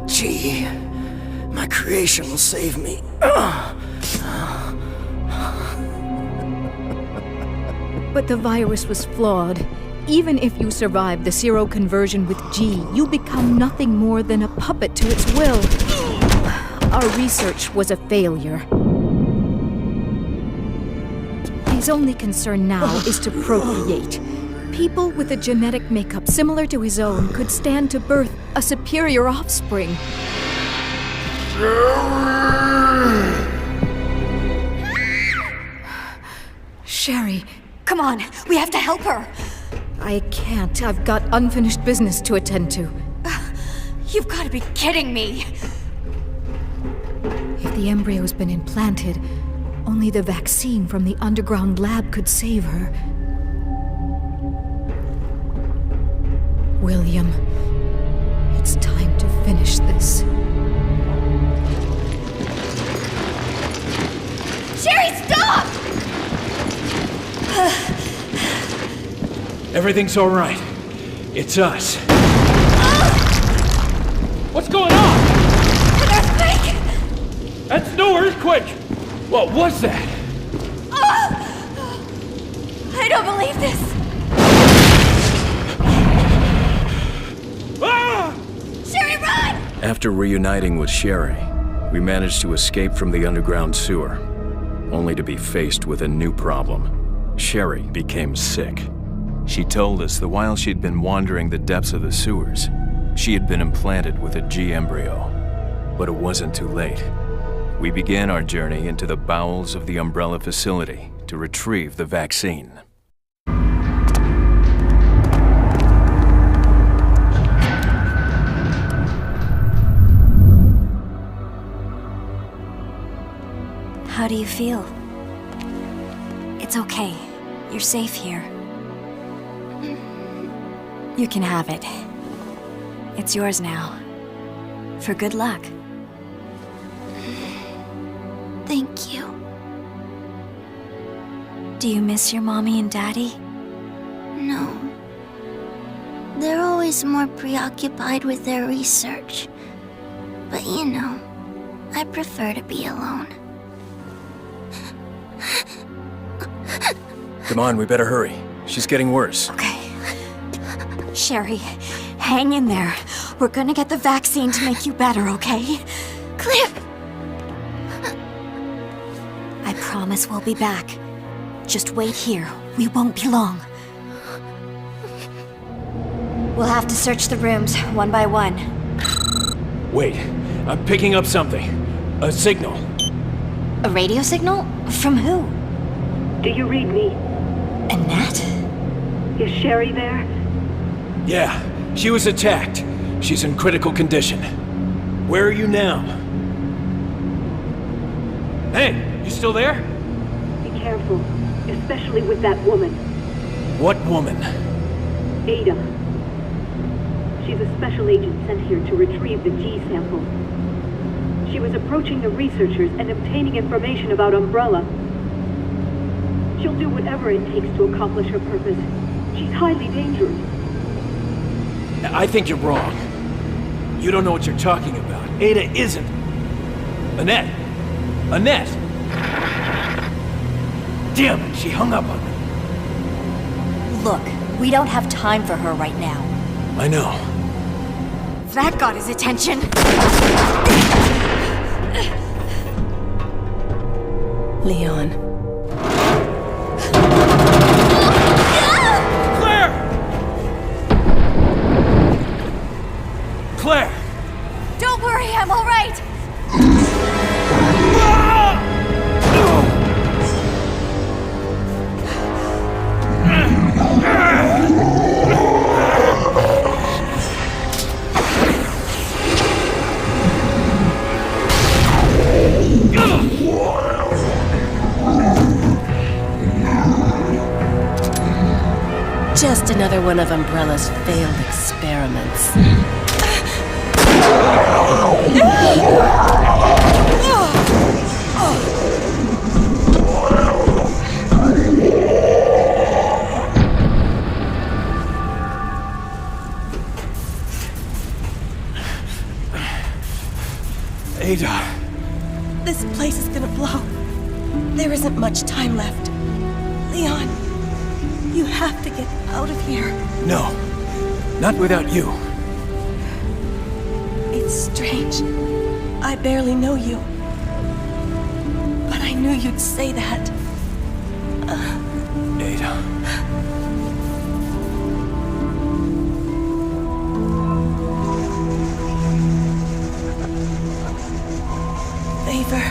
G, my creation will save me. But the virus was flawed. Even if you survive the seroconversion with G, you become nothing more than a puppet to its will. Our research was a failure. His only concern now is to procreate. People with a genetic makeup similar to his own could stand to birth a superior offspring. Sherry. Come on, we have to help her. I can't. I've got unfinished business to attend to. You've got to be kidding me. If the embryo's been implanted, only the vaccine from the underground lab could save her. William, it's time to finish this. Sherry, stop! Everything's all right. It's us. What's going on? Wait! What was that? I don't believe this! Ah! Sherry, run! After reuniting with Sherry, we managed to escape from the underground sewer, only to be faced with a new problem. Sherry became sick. She told us that while she'd been wandering the depths of the sewers, she had been implanted with a G embryo. But it wasn't too late. We began our journey into the bowels of the Umbrella facility to retrieve the vaccine. How do you feel? It's okay. You're safe here. You can have it. It's yours now. For good luck. Thank you. Do you miss your mommy and daddy? No. They're always more preoccupied with their research. But you know, I prefer to be alone. Come on, we better hurry. She's getting worse. Okay. Sherry, hang in there. We're gonna get the vaccine to make you better, okay? Claire! I promise we'll be back. Just wait here. We won't be long. We'll have to search the rooms, one by one. Wait, I'm picking up something. A signal. A radio signal? From who? Do you read me? Annette? Is Sherry there? Yeah, she was attacked. She's in critical condition. Where are you now? Hey, you still there? Be careful, especially with that woman. What woman? Ada. She's a special agent sent here to retrieve the G sample. She was approaching the researchers and obtaining information about Umbrella. She'll do whatever it takes to accomplish her purpose. She's highly dangerous. I think you're wrong. You don't know what you're talking about. Ada isn't. Annette! Annette! Damn it, she hung up on me. Look, we don't have time for her right now. I know. That got his attention. Leon. Claire! Don't worry, I'm all right! Just another one of Umbrella's failed experiments. Ada. This place is gonna blow. There isn't much time left. Leon, you have to get out of here. No, not without you. It's strange. I barely know you. But I knew you'd say that. Ada. Favor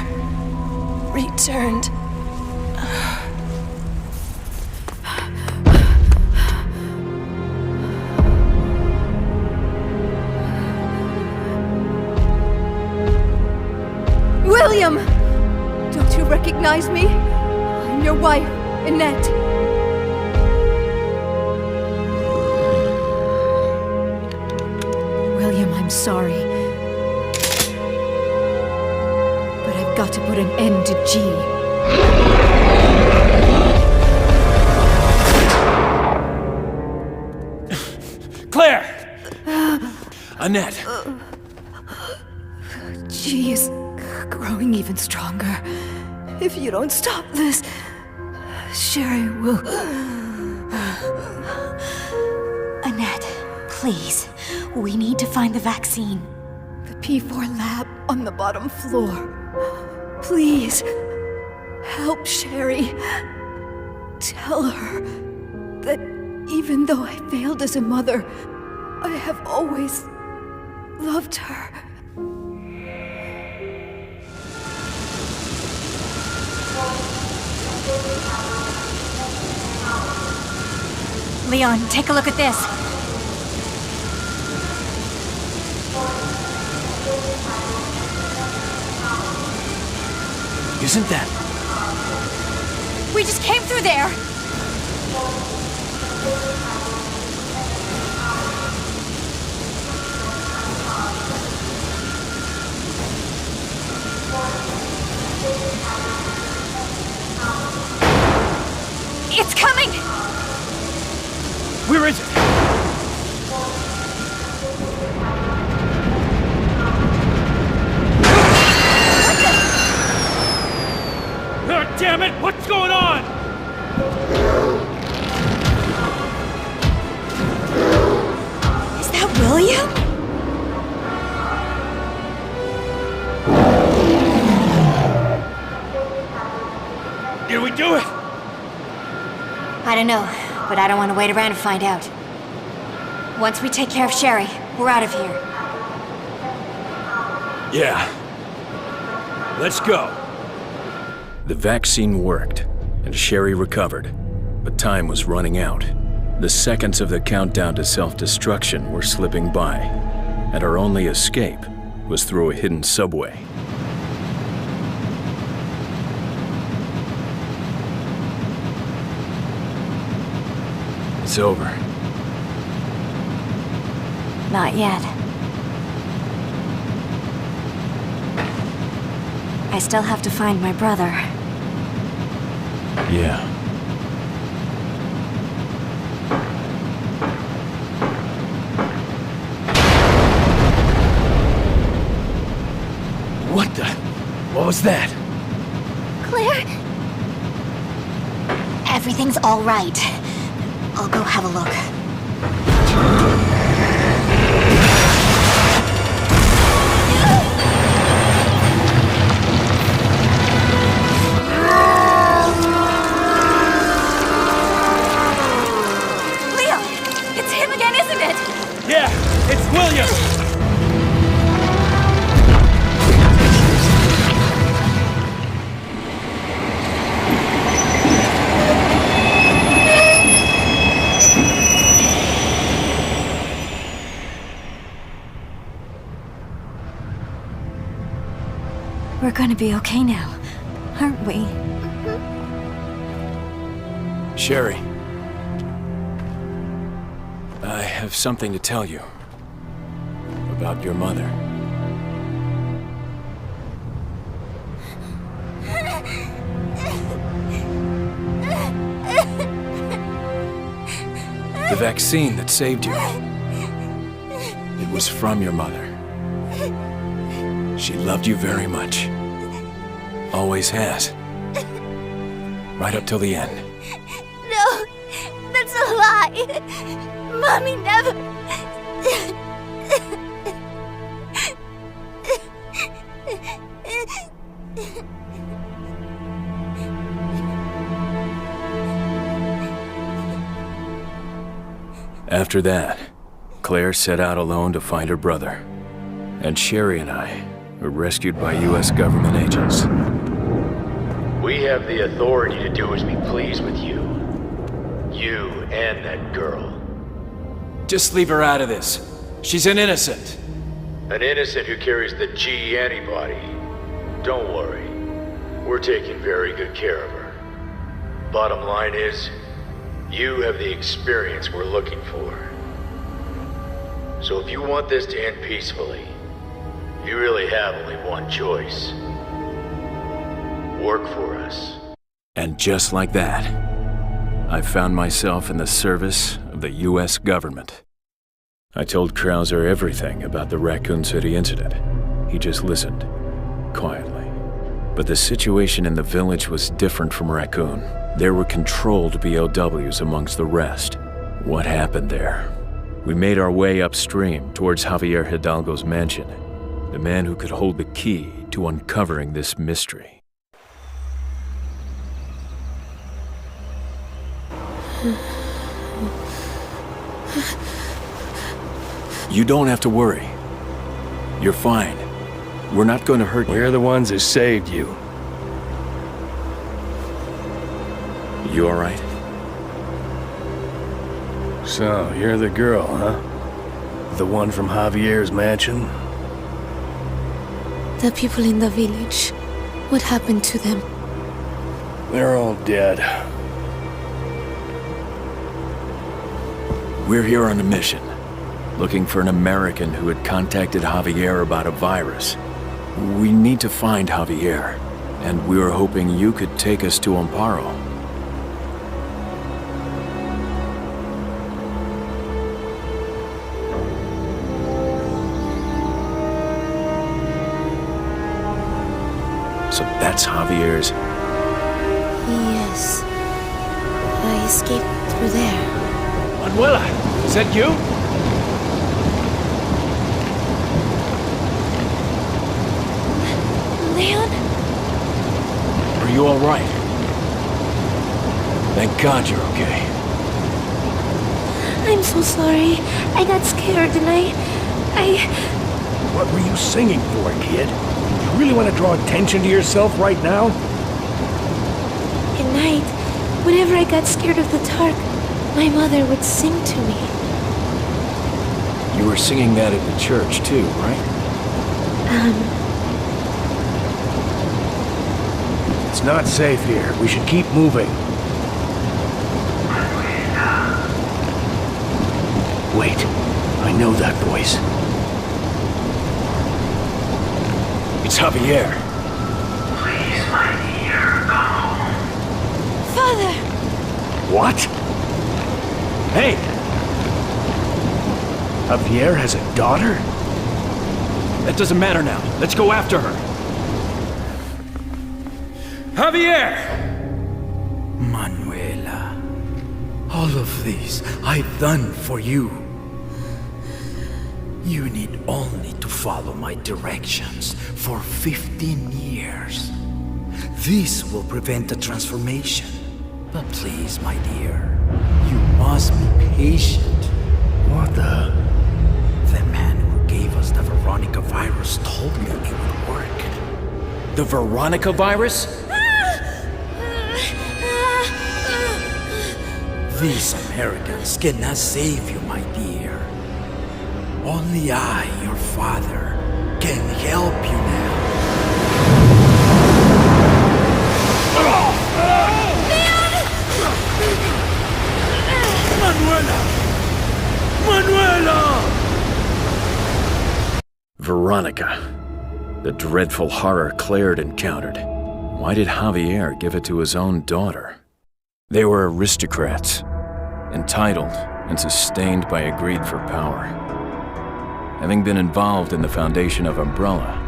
returned. William! Don't you recognize me? I'm your wife, Annette. William, I'm sorry. But I've got to put an end to G. Claire! Annette! G is growing even stronger. If you don't stop this, Sherry will... Annette, please. We need to find the vaccine. The P4 lab on the bottom floor. Please, help Sherry. Tell her that even though I failed as a mother, I have always loved her. Leon, take a look at this. Isn't that... We just came through there! It's coming! Where is it? Oh, damn it! What's going on? Is that William? Did we do it? I don't know, but I don't want to wait around to find out. Once we take care of Sherry, we're out of here. Yeah. Let's go. The vaccine worked, and Sherry recovered, but time was running out. The seconds of the countdown to self-destruction were slipping by, and our only escape was through a hidden subway. It's over. Not yet. I still have to find my brother. Yeah. What the... What was that? Claire? Everything's all right. I'll go have a look. Leon! It's him again, isn't it? Yeah, it's William! We're gonna be okay now, aren't we? Sherry. I have something to tell you. About your mother. The vaccine that saved you. It was from your mother. She loved you very much. Always has. Right up till the end. No, that's a lie. Mommy never... After that, Claire set out alone to find her brother. And Sherry and I were rescued by U.S. government agents. We have the authority to do as we please with you. You and that girl. Just leave her out of this. She's an innocent. An innocent who carries the G antibody. Don't worry. We're taking very good care of her. Bottom line is, you have the experience we're looking for. So if you want this to end peacefully, you really have only one choice. Work for us. And just like that, I found myself in the service of the U.S. government. I told Krauser everything about the Raccoon City incident. He just listened, quietly. But the situation in the village was different from Raccoon. There were controlled BOWs amongst the rest. What happened there? We made our way upstream towards Javier Hidalgo's mansion, the man who could hold the key to uncovering this mystery. You don't have to worry. You're fine. We're not going to hurt you. We're the ones who saved you. You all right? So, you're the girl, huh? The one from Javier's mansion? The people in the village. What happened to them? They're all dead. We're here on a mission, looking for an American who had contacted Javier about a virus. We need to find Javier, and we were hoping you could take us to Amparo. So that's Javier's? Yes. I escaped through there. Manuela, is that you? Leon? Are you all right? Thank God you're okay. I'm so sorry. I got scared and I... What were you singing for, kid? You really want to draw attention to yourself right now? At night, whenever I got scared of the dark, my mother would sing to me. You were singing that at the church too, right? It's not safe here. We should keep moving. Wait, I know that voice. It's Javier. Please, my dear, come home. Father! What? Hey! Javier has a daughter? That doesn't matter now. Let's go after her. Javier! Manuela, all of this I've done for you. You need only to follow my directions for 15 years. This will prevent the transformation. But please, my dear, you must be patient. What the? The man who gave us the Veronica virus told me it would work. The Veronica virus? These Americans cannot save you, my dear. Only I, your father, can help you now. Manuela! Veronica. The dreadful horror Claire had encountered. Why did Javier give it to his own daughter? They were aristocrats, entitled and sustained by a greed for power. Having been involved in the foundation of Umbrella,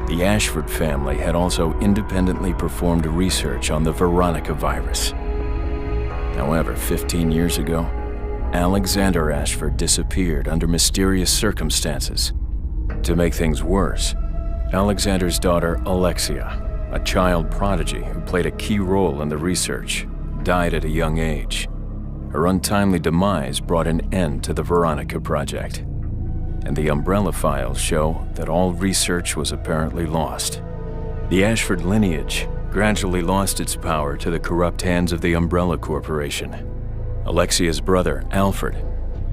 the Ashford family had also independently performed research on the Veronica virus. However, 15 years ago, Alexander Ashford disappeared under mysterious circumstances. To make things worse, Alexander's daughter, Alexia, a child prodigy who played a key role in the research, died at a young age. Her untimely demise brought an end to the Veronica project, and the Umbrella files show that all research was apparently lost. The Ashford lineage gradually lost its power to the corrupt hands of the Umbrella Corporation. Alexia's brother, Alfred,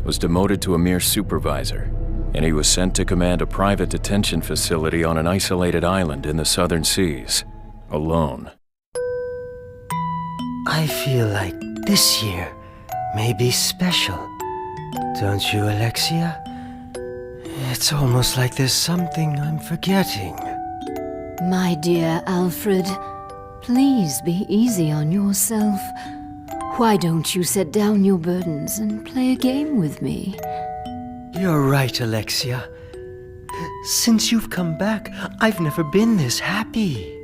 was demoted to a mere supervisor, and he was sent to command a private detention facility on an isolated island in the southern seas, alone. I feel like this year may be special. Don't you, Alexia? It's almost like there's something I'm forgetting. My dear Alfred, please be easy on yourself. Why don't you set down your burdens and play a game with me? You're right, Alexia. Since you've come back, I've never been this happy.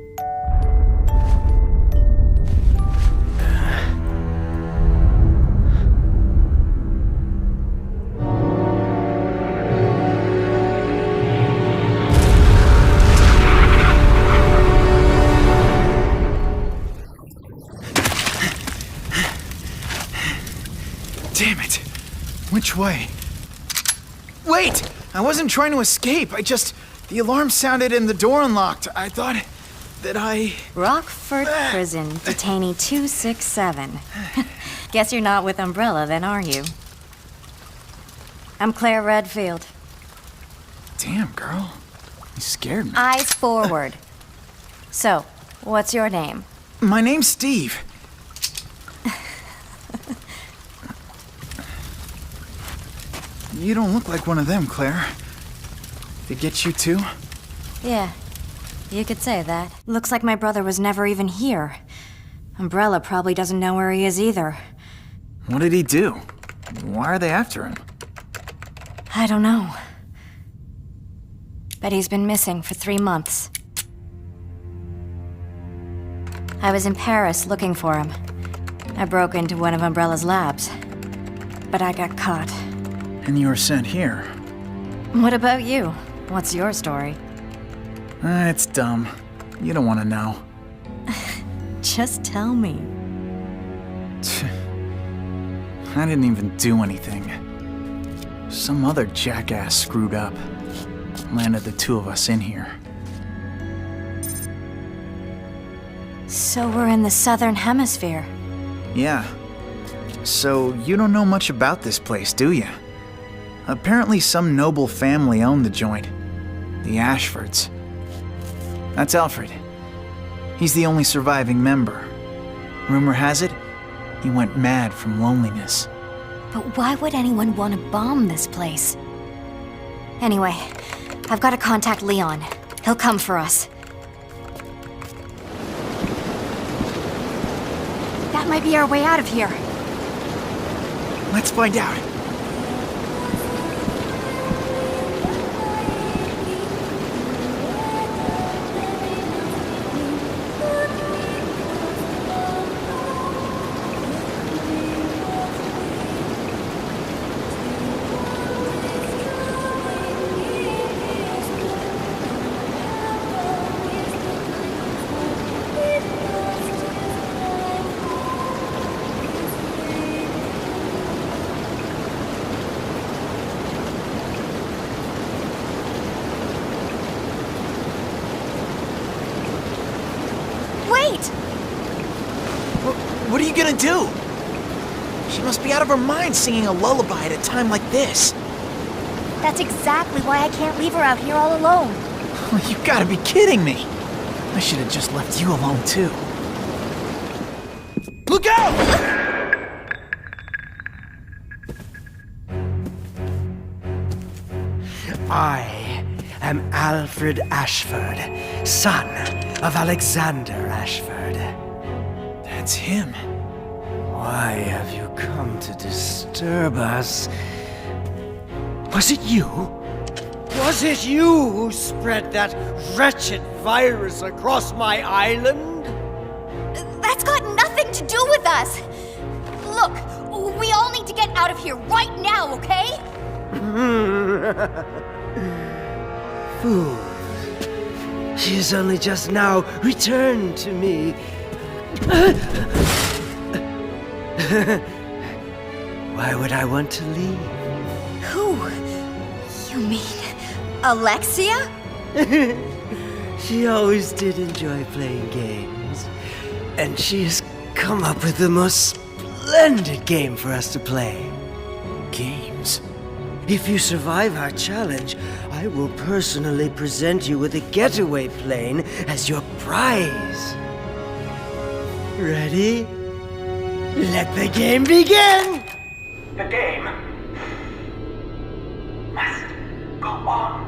Which way? Wait! I wasn't trying to escape. The alarm sounded and the door unlocked. I thought that I... Rockford Prison, detainee 267. Guess you're not with Umbrella then, are you? I'm Claire Redfield. Damn, girl. You scared me. Eyes forward. So, what's your name? My name's Steve. You don't look like one of them, Claire. They get you too? Yeah, you could say that. Looks like my brother was never even here. Umbrella probably doesn't know where he is either. What did he do? Why are they after him? I don't know. But he's been missing for 3 months. I was in Paris looking for him. I broke into one of Umbrella's labs. But I got caught. And you were sent here. What about you? What's your story? It's dumb. You don't want to know. Just tell me. I didn't even do anything. Some other jackass screwed up. Landed the two of us in here. So we're in the Southern Hemisphere. Yeah. So you don't know much about this place, do you? Apparently some noble family owned the joint. The Ashfords. That's Alfred. He's the only surviving member. Rumor has it, he went mad from loneliness. But why would anyone want to bomb this place? Anyway, I've got to contact Leon. He'll come for us. That might be our way out of here. Let's find out. What are you gonna do? She must be out of her mind singing a lullaby at a time like this. That's exactly why I can't leave her out here all alone. You gotta be kidding me. I should have just left you alone too. Look out! I am Alfred Ashford, son of Alexander Ashford. That's him. Why have you come to disturb us? Was it you? Was it you who spread that wretched virus across my island? That's got nothing to do with us! Look, we all need to get out of here right now, okay? Fool. She has only just now returned to me. Why would I want to leave? Who? You mean Alexia? She always did enjoy playing games. And she has come up with the most splendid game for us to play. Games? If you survive our challenge, I will personally present you with a getaway plane as your prize. Ready? Let the game begin! The game must go on.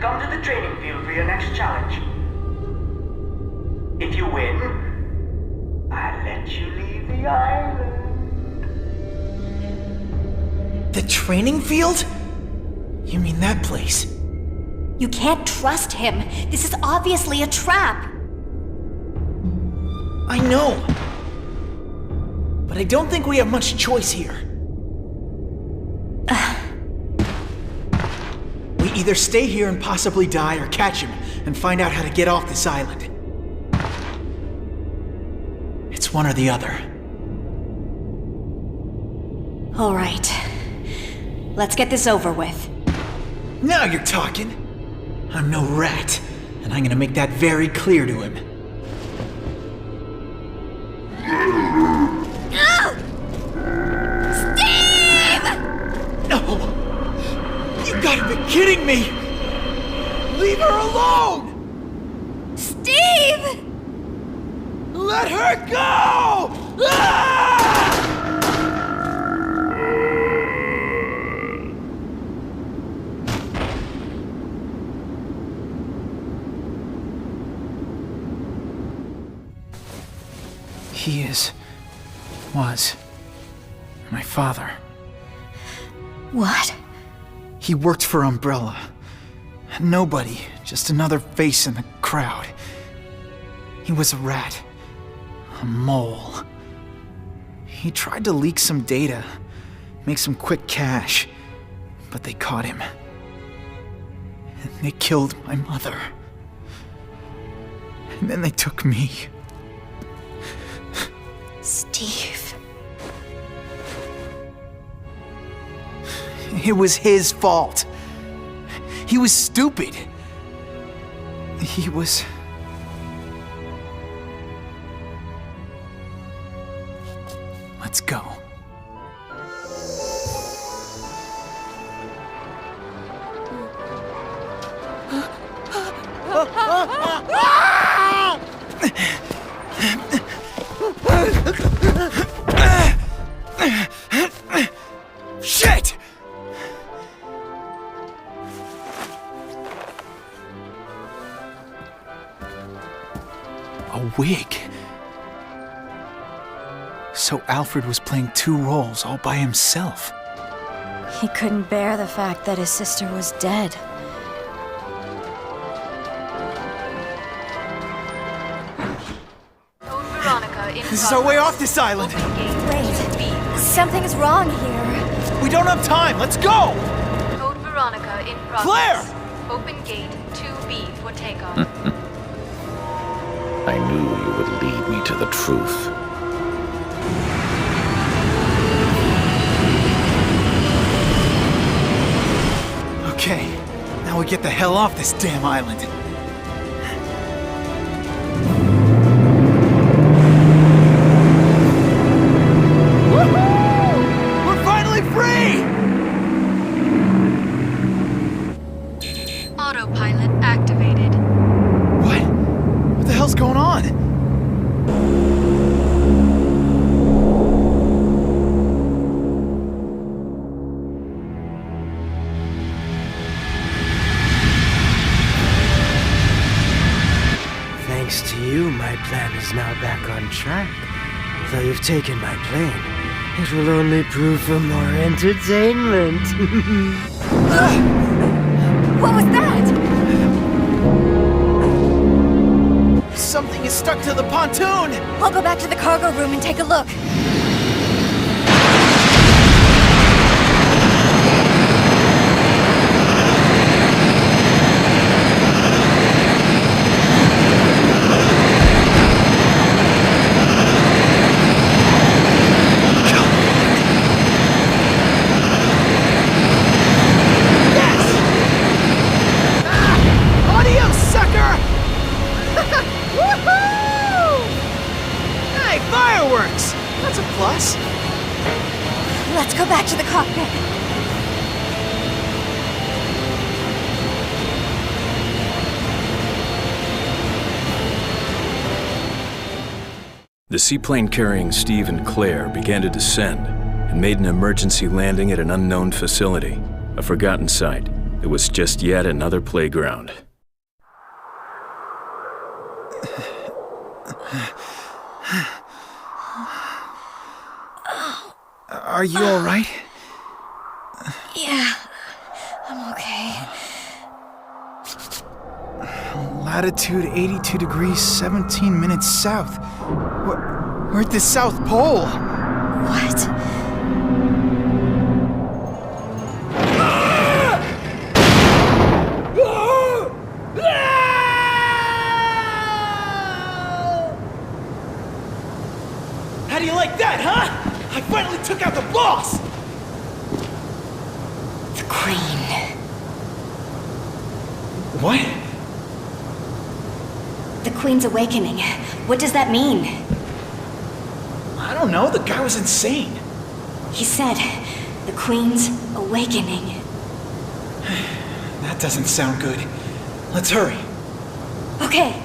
Come to the training field for your next challenge. If you win, I'll let you leave the island. The training field? You mean that place? You can't trust him. This is obviously a trap. I know. But I don't think we have much choice here. We either stay here and possibly die or catch him and find out how to get off this island. It's one or the other. All right. Let's get this over with. Now you're talking. I'm no rat, and I'm gonna make that very clear to him. Steve! No! You gotta be kidding me! Leave her alone! Steve! Let her go! Ah! He was my father. What? He worked for Umbrella. Nobody, just another face in the crowd. He was a rat. A mole. He tried to leak some data, make some quick cash, but they caught him. And they killed my mother. And then they took me. Steve. It was his fault. He was stupid. He was... Let's go. Shit! A wig. So Alfred was playing two roles all by himself. He couldn't bear the fact that his sister was dead. This is our way off this island. Wait, something's wrong here. We don't have time. Let's go. Code Veronica in progress. Claire! Open gate 2B for takeoff. I knew you would lead me to the truth. Okay, now we get the hell off this damn island. Woohoo! We're finally free! Autopilot activated. What? What the hell's going on? Thanks to you, my plan is now back on track. Though you've taken my plane, it will only prove for more entertainment. What was that? Something is stuck to the pontoon! I'll go back to the cargo room and take a look. Let's go back to the cockpit. The seaplane carrying Steve and Claire began to descend and made an emergency landing at an unknown facility, a forgotten site. It was just yet another playground. Are you all right? Yeah, I'm okay. Latitude 82 degrees 17 minutes south. We're at the South Pole. What? How do you like that, huh? I finally took out the boss! Queen. What? The Queen's awakening. What does that mean? I don't know. The guy was insane. He said, the Queen's awakening. That doesn't sound good. Let's hurry. Okay.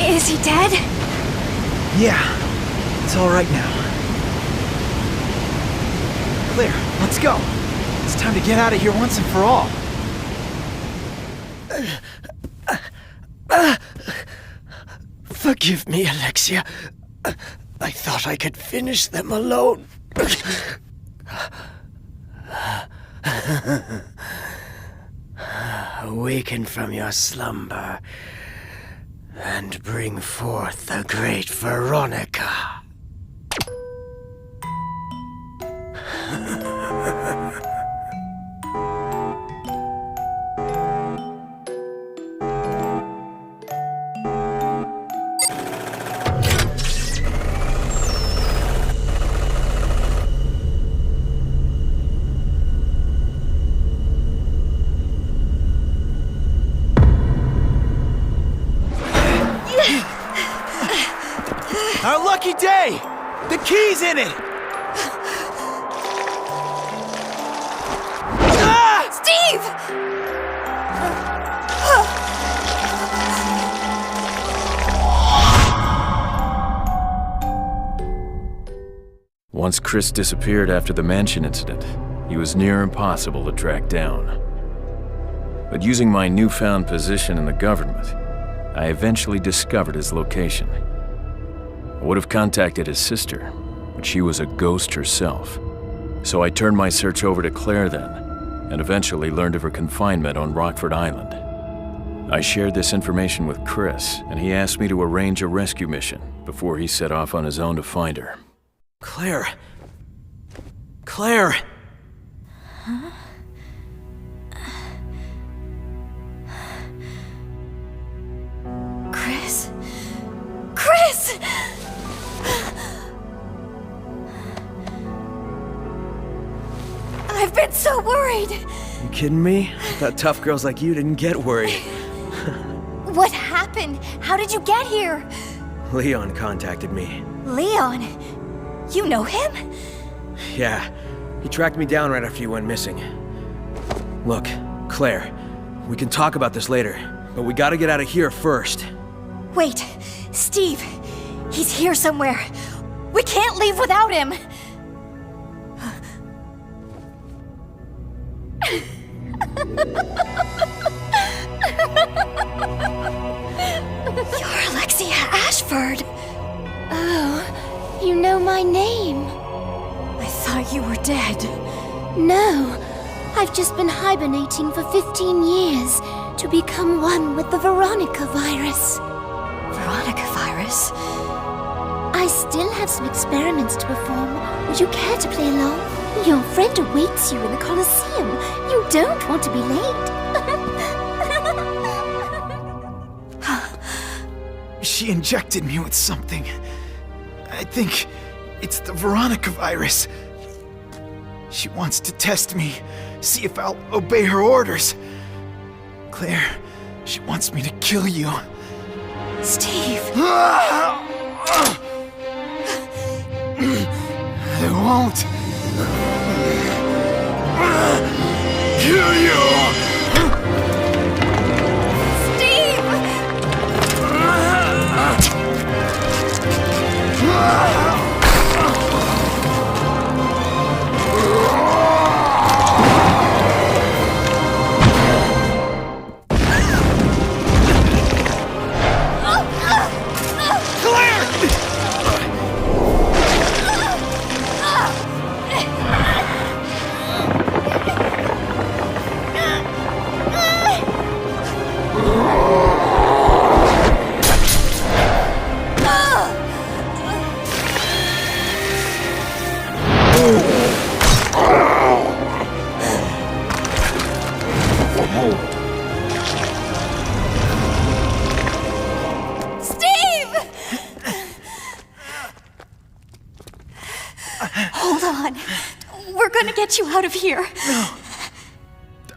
Is he dead? Yeah, it's all right now. Claire, let's go. It's time to get out of here once and for all. Forgive me, Alexia. I thought I could finish them alone. Awaken from your slumber and bring forth the great Veronica. Our lucky day! The key's in it! Ah! Steve! Once Chris disappeared after the mansion incident, he was near impossible to track down. But using my newfound position in the government, I eventually discovered his location. I would have contacted his sister, but she was a ghost herself. So I turned my search over to Claire then, and eventually learned of her confinement on Rockford Island. I shared this information with Chris, and he asked me to arrange a rescue mission before he set off on his own to find her. Claire! Claire! Huh? Chris? Chris! I've been so worried! You kidding me? I thought tough girls like you didn't get worried. What happened? How did you get here? Leon contacted me. Leon? You know him? Yeah, he tracked me down right after you went missing. Look, Claire, we can talk about this later, but we gotta get out of here first. Wait, Steve, he's here somewhere. We can't leave without him. You're Alexia Ashford. Oh, you know my name. I thought you were dead. No, I've just been hibernating for 15 years to become one with the Veronica virus. Veronica virus? I still have some experiments to perform. Would you care to play along? Your friend awaits you in the Colosseum. You don't want to be late. She injected me with something. I think it's the Veronica virus. She wants to test me, see if I'll obey her orders. Claire, she wants me to kill you. Steve! I won't kill you! We're gonna get you out of here. No.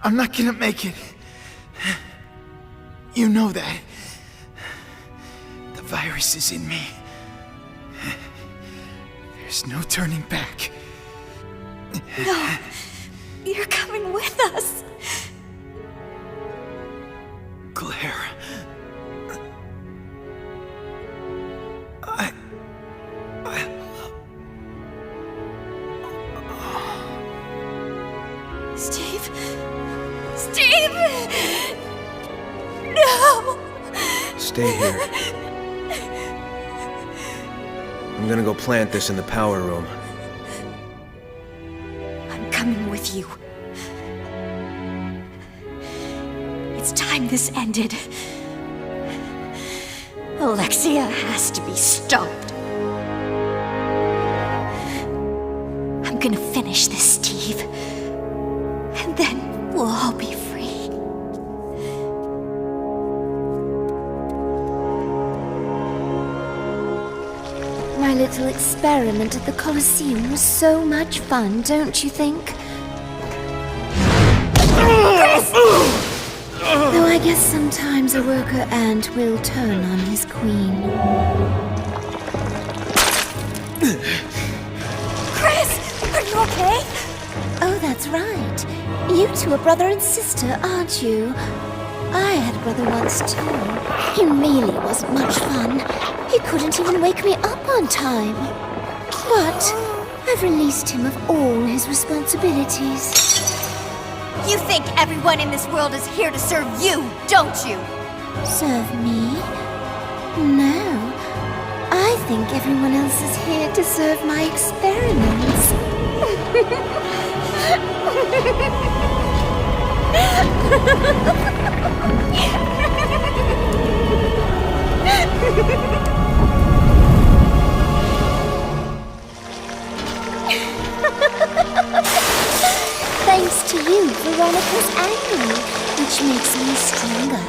I'm not gonna make it. You know that. The virus is in me. There's no turning back. No. You're coming with us. Claire. Steve? Steve! No! Stay here. I'm gonna go plant this in the power room. I'm coming with you. It's time this ended. Alexia has to be stopped. I'm gonna finish this, Steve. And then we'll all be free. My little experiment at the Colosseum was so much fun, don't you think? Though I guess sometimes a worker ant will turn on his queen. Chris! Are you okay? Oh, that's right. You two are brother and sister, aren't you? I had a brother once too. He really wasn't much fun. He couldn't even wake me up on time. But I've released him of all his responsibilities. You think everyone in this world is here to serve you, don't you? Serve me? No. I think everyone else is here to serve my experiments. Thanks to you, Veronica's angry, which makes me stronger.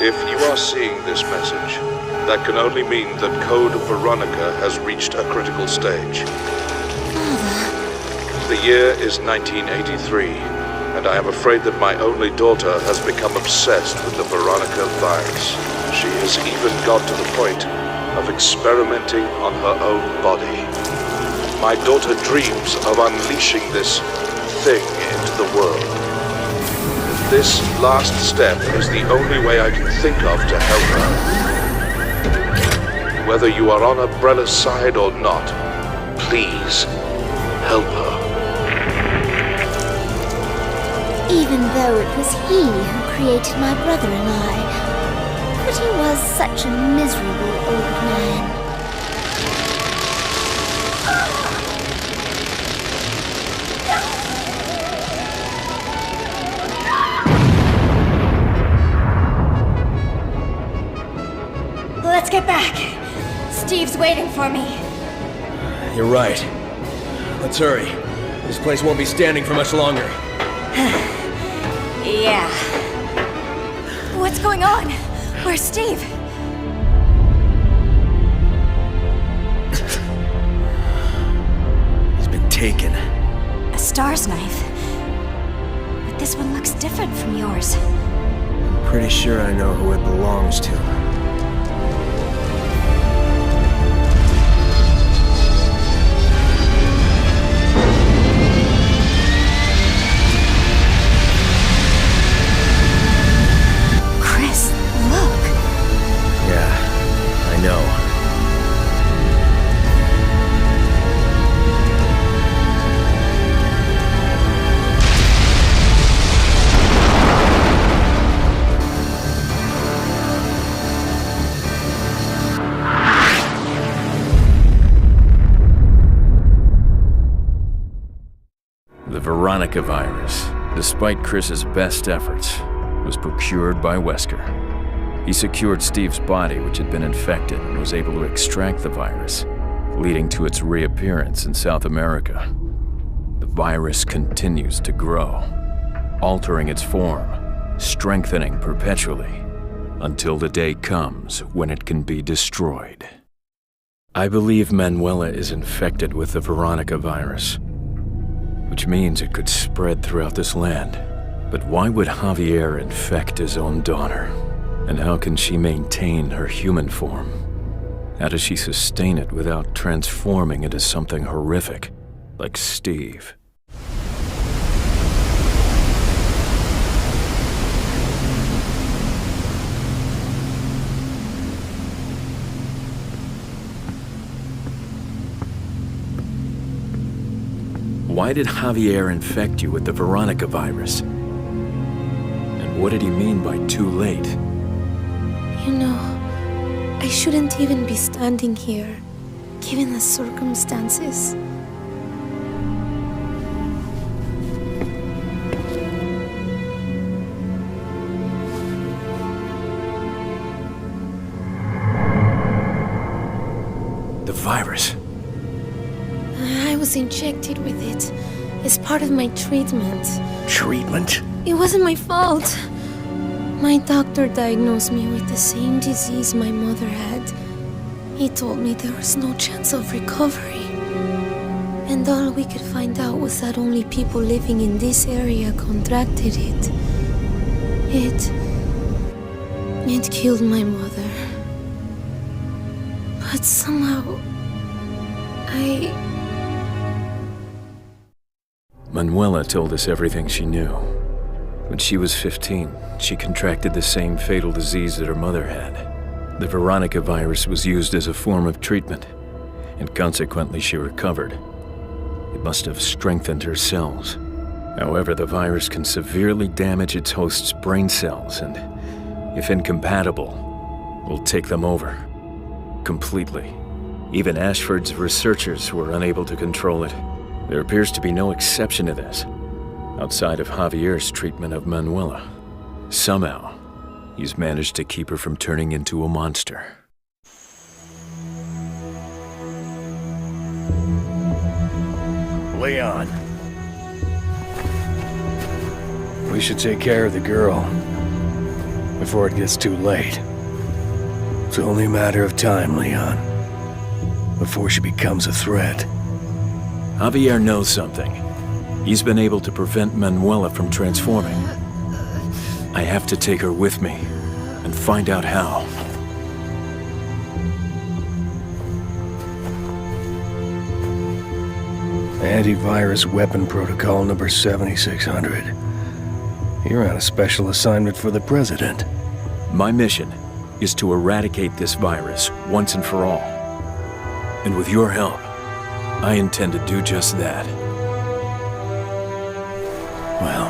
If you are seeing this message, that can only mean that Code Veronica has reached a critical stage. The year is 1983, and I am afraid that my only daughter has become obsessed with the Veronica virus. She has even got to the point of experimenting on her own body. My daughter dreams of unleashing this thing into the world. This last step is the only way I can think of to help her. Whether you are on Umbrella's side or not, please help her. Even though it was he who created my brother and I. But he was such a miserable old man. Let's get back. Steve's waiting for me. You're right. Let's hurry. This place won't be standing for much longer. Yeah. What's going on? Where's Steve? He's been taken. A Star's knife. But this one looks different from yours. I'm pretty sure I know who it belongs to. The Veronica virus, despite Chris's best efforts, was procured by Wesker. He secured Steve's body, which had been infected, and was able to extract the virus, leading to its reappearance in South America. The virus continues to grow, altering its form, strengthening perpetually, until the day comes when it can be destroyed. I believe Manuela is infected with the Veronica virus, which means it could spread throughout this land. But why would Javier infect his own daughter? And how can she maintain her human form? How does she sustain it without transforming into something horrific, like Steve? Why did Javier infect you with the Veronica virus? And what did he mean by too late? You know, I shouldn't even be standing here, given the circumstances. The virus. I was injected with it. It's part of my treatment. Treatment? It wasn't my fault. My doctor diagnosed me with the same disease my mother had. He told me there was no chance of recovery. And all we could find out was that only people living in this area contracted it. It killed my mother. But somehow, Manuela told us everything she knew. When she was 15, she contracted the same fatal disease that her mother had. The Veronica virus was used as a form of treatment, and consequently she recovered. It must have strengthened her cells. However, the virus can severely damage its host's brain cells and, if incompatible, will take them over. Completely. Even Ashford's researchers were unable to control it. There appears to be no exception to this, outside of Javier's treatment of Manuela. Somehow, he's managed to keep her from turning into a monster. Leon. We should take care of the girl before it gets too late. It's only a matter of time, Leon, before she becomes a threat. Javier knows something. He's been able to prevent Manuela from transforming. I have to take her with me and find out how. Antivirus weapon protocol number 7600. You're on a special assignment for the President. My mission is to eradicate this virus once and for all. And with your help, I intend to do just that. Well,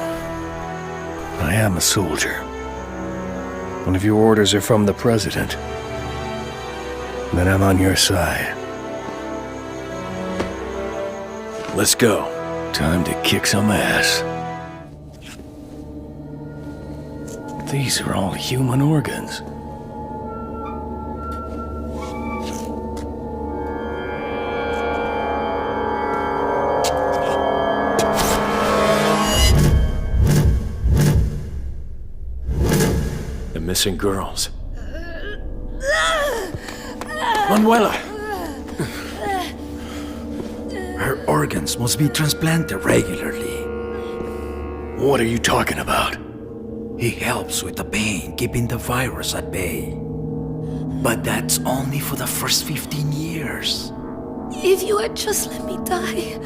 I am a soldier. And if your orders are from the President, then I'm on your side. Let's go. Time to kick some ass. These are all human organs. The missing girls. Manuela! Her organs must be transplanted regularly. What are you talking about? He helps with the pain, keeping the virus at bay. But that's only for the first 15 years. If you had just let me die,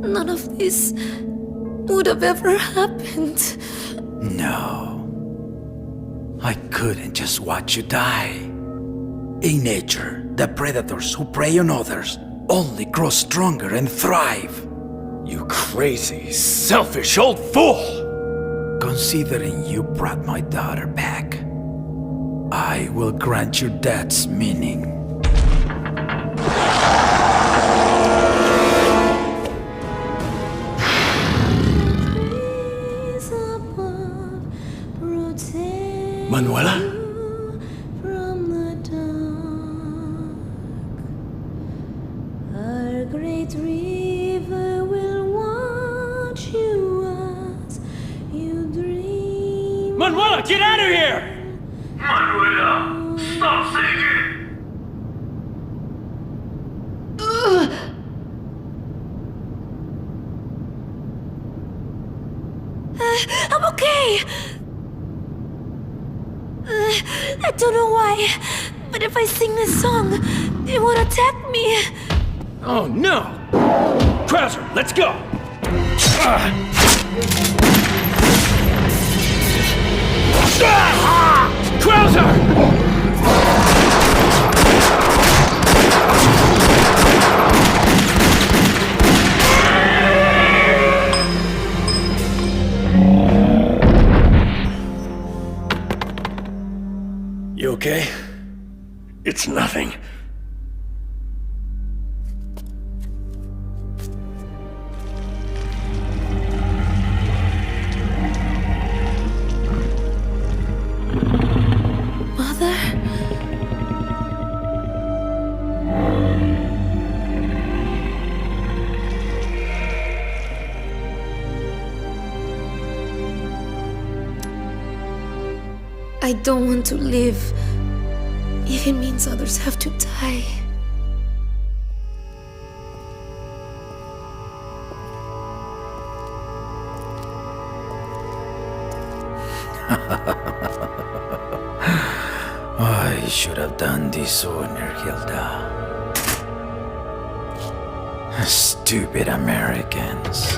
none of this would have ever happened. No. I couldn't just watch you die. In nature, the predators who prey on others only grow stronger and thrive. You crazy, selfish old fool! Considering you brought my daughter back, I will grant your death's meaning. Manuela? Our great river will watch you as you dream. Manuela, get out of here! Manuela, stop singing! away! I don't know why, but if I sing this song, it won't attack me. Oh no! Krauser, let's go! Krauser! You okay? It's nothing. Mother? I don't want to live if it means others have to die. I should have done this sooner, Hilda. Stupid Americans.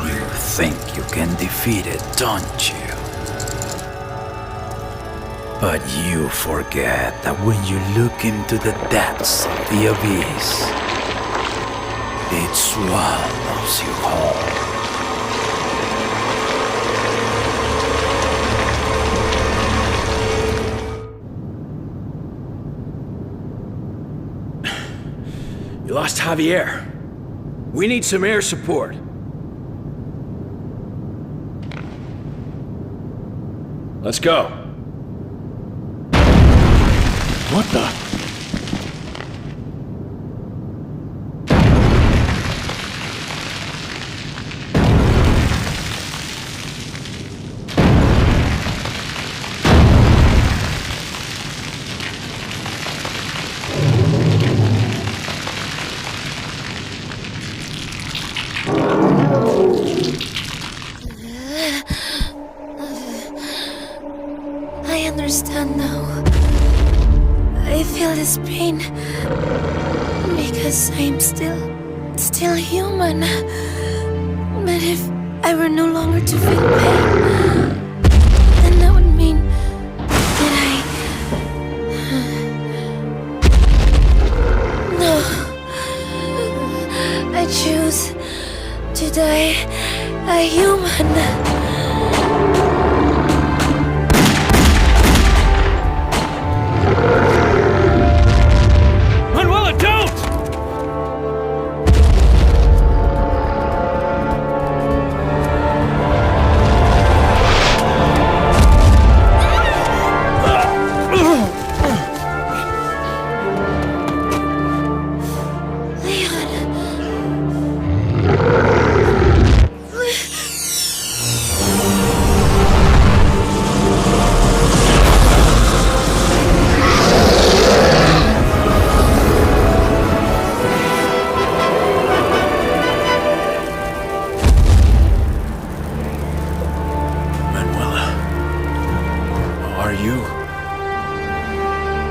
You think you can defeat it, don't you? But you forget that when you look into the depths of the abyss, it swallows you whole. You lost Javier. We need some air support. Let's go. What the? I understand now. I feel this pain because I'm still human. But if I were no longer to feel pain, then that would mean that No. I choose to die a human.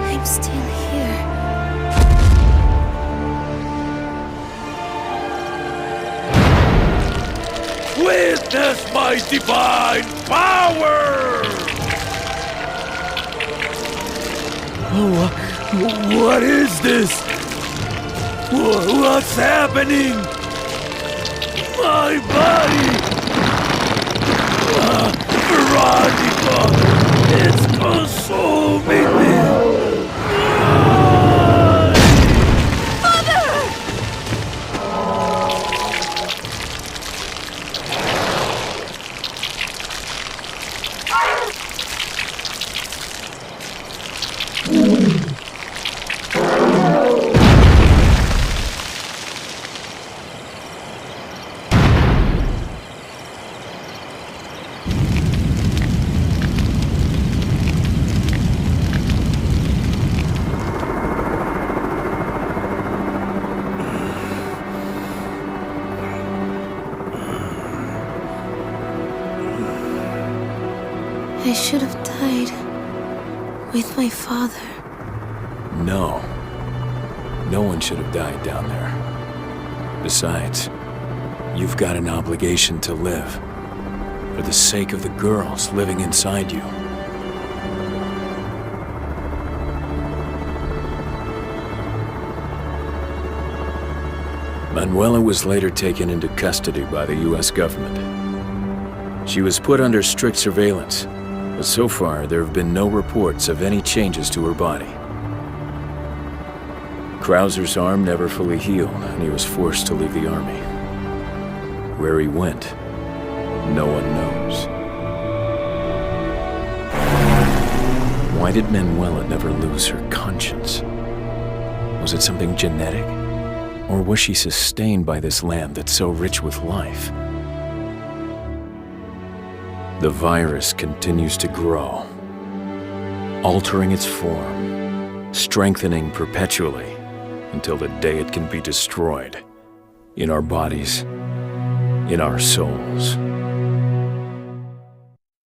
I'm still here. Witness my divine power! What is this? What's happening? My body! Veronica! It's consuming me! I should have died with my father. No. No one should have died down there. Besides, you've got an obligation to live. For the sake of the girls living inside you. Manuela was later taken into custody by the U.S. government. She was put under strict surveillance, but so far there have been no reports of any changes to her body. Krauser's arm never fully healed, and he was forced to leave the army. Where he went, no one knows. Why did Manuela never lose her conscience? Was it something genetic? Or was she sustained by this land that's so rich with life? The virus continues to grow, altering its form, strengthening perpetually until the day it can be destroyed. In our bodies, in our souls.